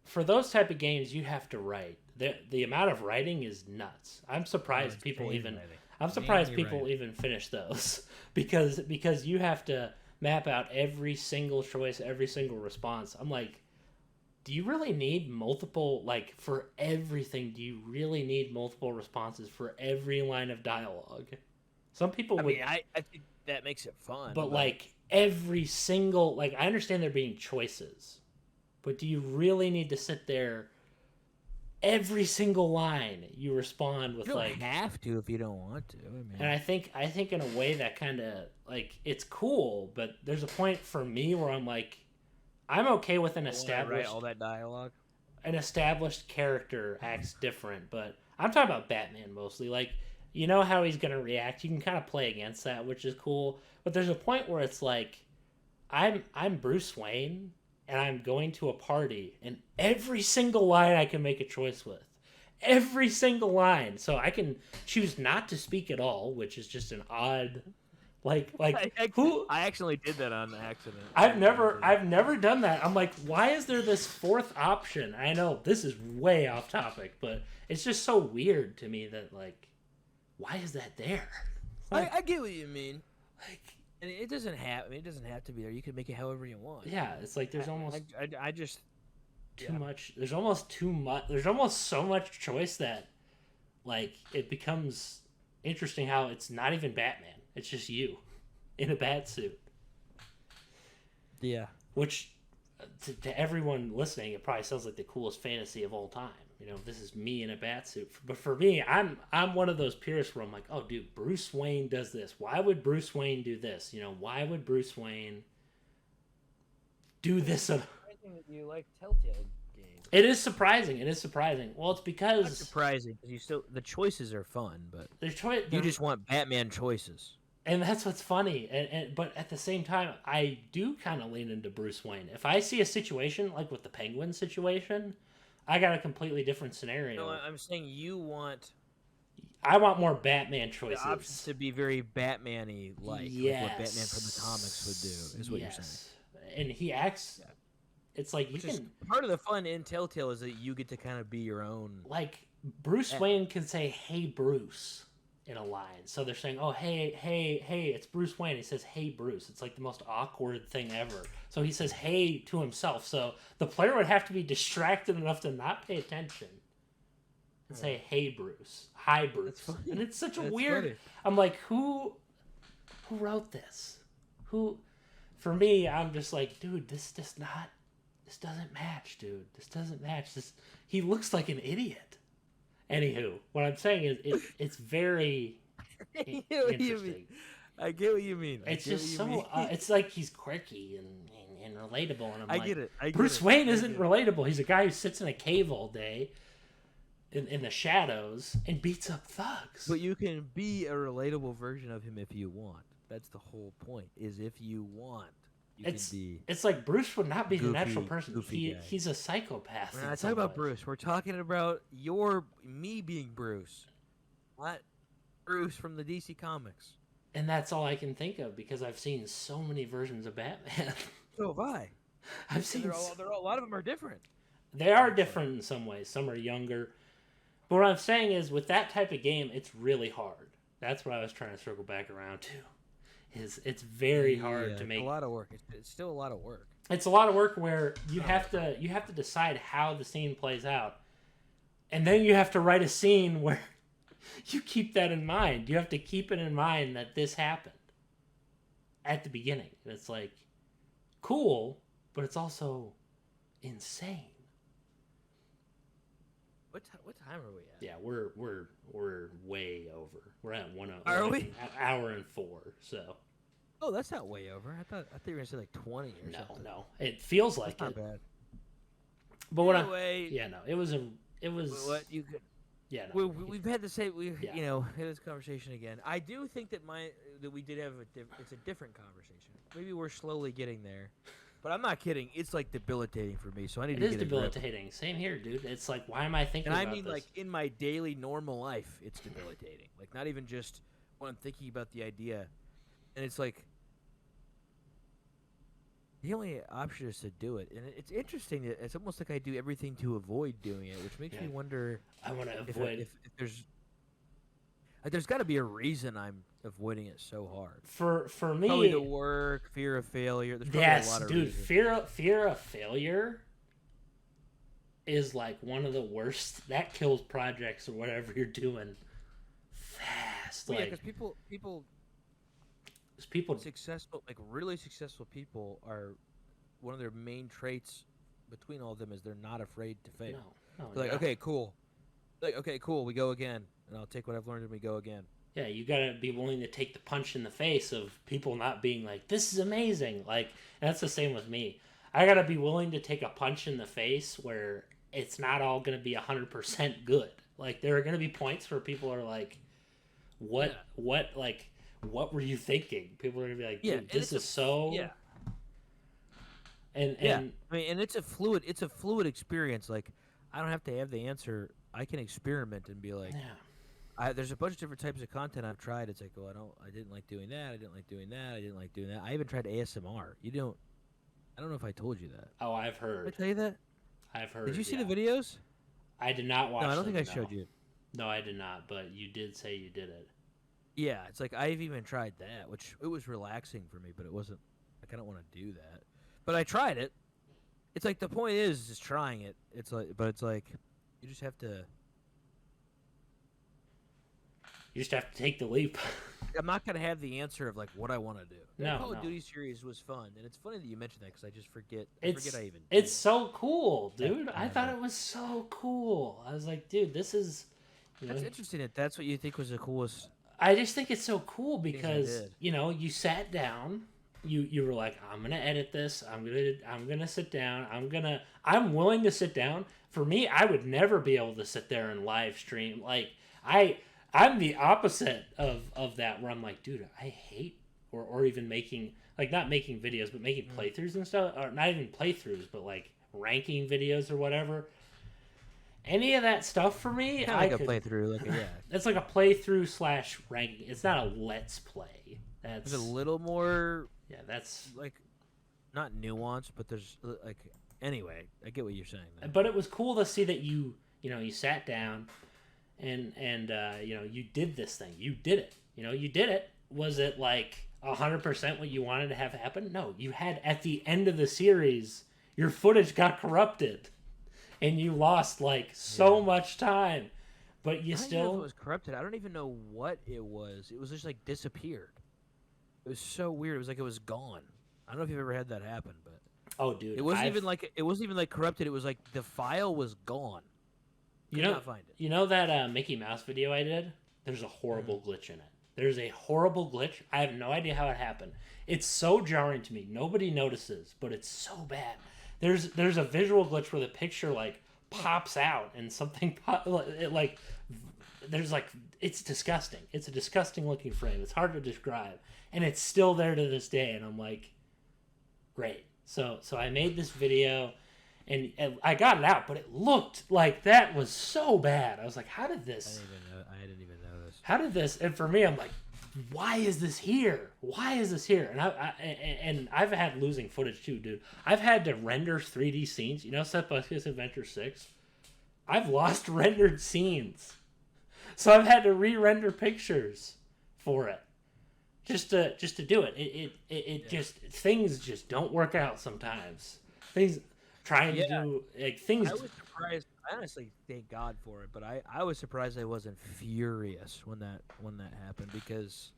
for those type of games you have to write. The amount of writing is nuts. I'm surprised people even finish those because you have to map out every single choice, every single response. I'm like, do you really need multiple, like, for everything? Do you really need multiple responses for every line of dialogue? Some people would. I think that makes it fun. But like every single, like, I understand there being choices, but do you really need to sit there? Every single line you respond with, you don't like, have to if you don't want to. And I think in a way that kind of, like, it's cool, but there's a point for me where I'm like, I'm okay with an established all that dialogue. An established character acts different, but I'm talking about Batman mostly. Like, you know how he's gonna react. You can kind of play against that, which is cool. But there's a point where it's like, I'm Bruce Wayne, and I'm going to a party, and every single line I can make a choice with. Every single line. So I can choose not to speak at all, which is just an odd, who? I actually did that on accident. I've never done that. I'm like, why is there this fourth option? I know this is way off topic, but it's just so weird to me that, like, why is that there? Like, I get what you mean. Like, and it doesn't have. I mean, it doesn't have to be there. You can make it however you want. Yeah, it's like there's almost I just too much. There's almost too much. There's almost so much choice that, like, it becomes interesting how it's not even Batman. It's just you in a bat suit. Yeah. Which, to everyone listening, it probably sounds like the coolest fantasy of all time. This is me in a bat suit. But for me, I'm one of those purists where I'm like, oh, dude, Bruce Wayne does this. Why would Bruce Wayne do this? Why would Bruce Wayne do this? You like Telltale games. It is surprising. Well, it's because it's surprising because the choices are fun, but you just want Batman choices. And that's what's funny. But at the same time, I do kind of lean into Bruce Wayne. If I see a situation like with the Penguin situation, I got a completely different scenario. No, I'm saying I want more Batman choices. The options to be very Batman-y, like what Batman from the comics would do, is what you're saying. And he acts. Yeah. It's like part of the fun in Telltale is that you get to kind of be your own. Like, Bruce Wayne can say, "Hey, Bruce," in a line. So they're saying, oh, hey, it's Bruce Wayne. He says, hey, Bruce. It's like the most awkward thing ever. So he says, hey, to himself. So the player would have to be distracted enough to not pay attention and say, hey, Bruce. Hi, Bruce. And it's such a weird... Funny. I'm like, who wrote this? For me, I'm just like, dude, this doesn't match, dude. This doesn't match. He looks like an idiot. Anywho, what I'm saying is it's very interesting. I get what you mean. It's just so it's like he's quirky and relatable, and I get it. Bruce Wayne isn't relatable. He's a guy who sits in a cave all day in the shadows and beats up thugs. But you can be a relatable version of him if you want. That's the whole point. Is if you want. It's like Bruce would not be the natural person. He's a psychopath. We're not talking about Bruce. We're talking about me being Bruce, not Bruce from the DC Comics. And that's all I can think of because I've seen so many versions of Batman. So have I. I've seen a lot of them are different. They are different in some ways. Some are younger. But what I'm saying is, with that type of game, it's really hard. That's what I was trying to circle back around to. It's very hard to make. It's a lot of work. It's still a lot of work. It's a lot of work where you have to decide how the scene plays out, and then you have to write a scene where you keep that in mind. You have to keep it in mind that this happened. at the beginning. And it's like cool, but it's also insane. What time are we at? Yeah, we're way over. We're at Are we? An hour and 4. So Oh, that's not way over. I thought you were gonna say like 20 or something. no, it feels like That's it. not bad. But what Anyway, yeah, no, it was what you could. yeah, no, We've had the same. Yeah. Had this conversation again. I do think that we did have it's a different conversation. Maybe we're slowly getting there, but I'm not kidding. It's like debilitating for me. So I need it to is get a grip. debilitating. Same here, dude. It's like why am I thinking And I about mean, this? like in my daily normal life, it's debilitating. Like not even just when I'm thinking about the idea, and it's like the only option is to do it. And it's interesting that it's almost like I do everything to avoid doing it, which makes me wonder. I want to If, avoid if there's got to be a reason I'm avoiding it so hard. for me. Probably the work, fear of failure. There's probably Yes, a lot of dude. reasons. Fear of failure is like one of the worst. That kills projects or whatever you're doing fast. Well, yeah, Like because people people. successful, like really successful people are one of their main traits between all of them is they're not afraid to fail. No, They're like, yeah. okay, cool. Like, okay, cool. We go again, and I'll take what I've learned and we go again. Yeah, you gotta be willing to take the punch in the face of people not being like, "This is amazing." Like that's the same with me. I gotta be willing to take a punch in the face where it's not all gonna be 100% good. Like there are gonna be points where people are like, what were you thinking?" People are gonna be like, Yeah, "Dude, this is so." Yeah. And Yeah, I mean, and it's a fluid experience. Like, I don't have to have the answer. I can experiment and be like, yeah. there's a bunch of different types of content I've tried. It's like, well, I didn't like doing that. I didn't like doing that. I didn't like doing that. I even tried ASMR. I don't know if I told you that. Oh, I've Did I heard. tell you that? I've heard. Did you see yeah. the videos? I did not watch. No, I don't them, think I showed you. No, I did not. But you did say you did it. Yeah, it's like I've even tried that, which it was relaxing for me, but it wasn't. Like I don't want to do that, but I tried it. It's like the point is just trying it. It's like you just have to. You just have to take the leap. I'm not gonna have the answer of like what I want to do. The No, Call of no. Duty series was fun, and it's funny that you mentioned that because I just forget. It's I even. it's did. so cool, dude. I Yeah, thought but- it was so cool. I was like, dude, this is. You know, That's interesting that that's what you think was the coolest. I just think it's so cool Things I because did. you sat down, you were like, I'm gonna edit this. I'm gonna sit down. I'm willing to sit down. For me, I would never be able to sit there and live stream. Like I'm the opposite of that where I'm like, dude, I hate or even making like not making videos but making playthroughs and stuff, or not even playthroughs but like ranking videos or whatever. Any of that stuff for me, Kind of like a playthrough, like yeah. it's like a playthrough / ranking. It's not a let's play. That's There's a little more yeah. That's like not nuance, but there's like anyway. I get what you're saying. Though. but it was cool to see that you sat down and you did this thing. You did it. You did it. Was it like 100% what you wanted to have happen? No. You had at the end of the series, your footage got corrupted, and you lost like so much time. But you I don't even know if still it was corrupted. I don't even know what it was. It was just like disappeared. It was so weird. It was like it was gone. I don't know if you've ever had that happen, but oh dude, it wasn't even like corrupted. It was like the file was gone. Could not find it. You know that Mickey Mouse video I did? There's a horrible glitch in it. There's a horrible glitch. I have no idea how it happened. It's so jarring to me. Nobody notices, but it's so bad. There's a visual glitch where the picture like pops out and something there's like it's disgusting. It's a disgusting looking frame. It's hard to describe, and it's still there to this day. And I'm like, great. So I made this video. And I got it out, but it looked like that was so bad. I was like, how did this? I didn't even notice. How did this? And for me, I'm like, why is this here? Why is this here? And I've had losing footage too, dude. I've had to render 3D scenes. Step by Step Adventure 6. I've lost rendered scenes, so I've had to re-render pictures for it, just to do it. Just things just don't work out sometimes. Things. Trying to do like things. I was surprised. I honestly thank God for it, but I was surprised I wasn't furious when that happened because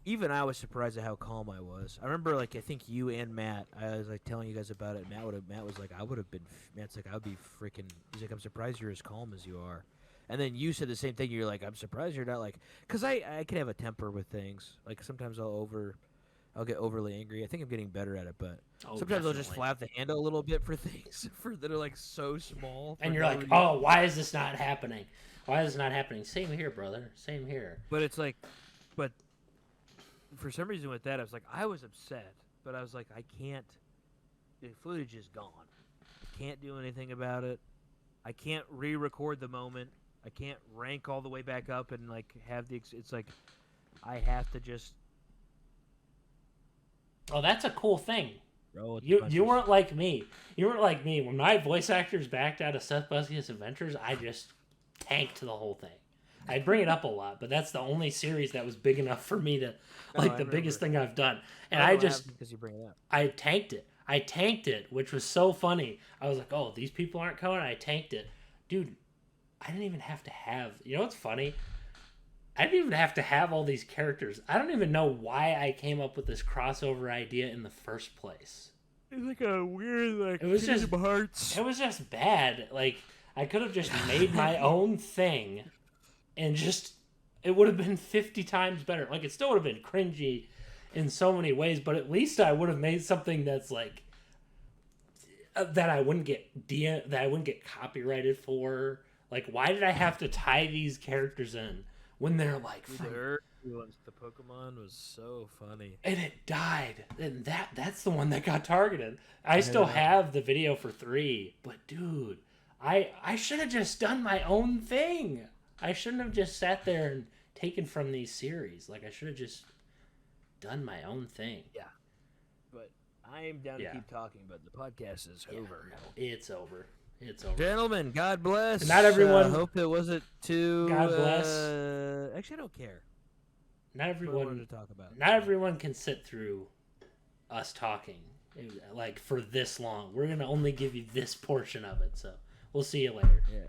even I was surprised at how calm I was. I remember, like, I think you and Matt. I was like telling you guys about it. Matt was like, I would have been. Matt's like, I would be freaking. He's like, I'm surprised you're as calm as you are. And then you said the same thing. You're like, I'm surprised you're not like, because I can have a temper with things. Like sometimes I'll get overly angry. I think I'm getting better at it, but sometimes I'll just Definitely. flap the handle a little bit for things that are like so small. And you're no like, reason. oh, why is this not happening? Why is this not happening? Same here, brother. Same here. But it's like, but for some reason with that, I was like, I was upset, but I was like, I can't. The footage is gone. I can't do anything about it. I can't re-record the moment. I can't rank all the way back up and like have the. It's like, I have to just. Oh, that's a cool thing. Roll with the You punches. weren't like me. You weren't like me. When my voice actors backed out of Seth Buscus Adventures, I just tanked the whole thing. I bring it up a lot, but that's the only series that was big enough for me to like the biggest thing I've done. And I just because you bring it up. I tanked it. I tanked it, which was so funny. I was like, "Oh, these people aren't coming." I tanked it, dude. I didn't even have to have. You know what's funny? I didn't even have to have all these characters. I don't even know why I came up with this crossover idea in the first place. It's like a weird like. It was just hearts. It was just bad. Like I could have just made my own thing, and just it would have been 50 times better. Like it still would have been cringy in so many ways, but at least I would have made something that's like that I wouldn't get copyrighted for. Like, why did I have to tie these characters in when they're like The Pokemon was so funny. and it died, and that's the one that got targeted. I still have the video for 3, but dude, I should have just done my own thing. I shouldn't have just sat there and taken from these series. Like I should have just done my own thing. Yeah, but I am down to keep talking. But the podcast is over. No, it's over. It's over. Gentlemen, God bless. Not everyone. Hope it wasn't too. God bless. Actually, I don't care. Not What I everyone. wanted to talk about. Not everyone can sit through us talking like for this long. We're gonna only give you this portion of it. So we'll see you later. Yeah.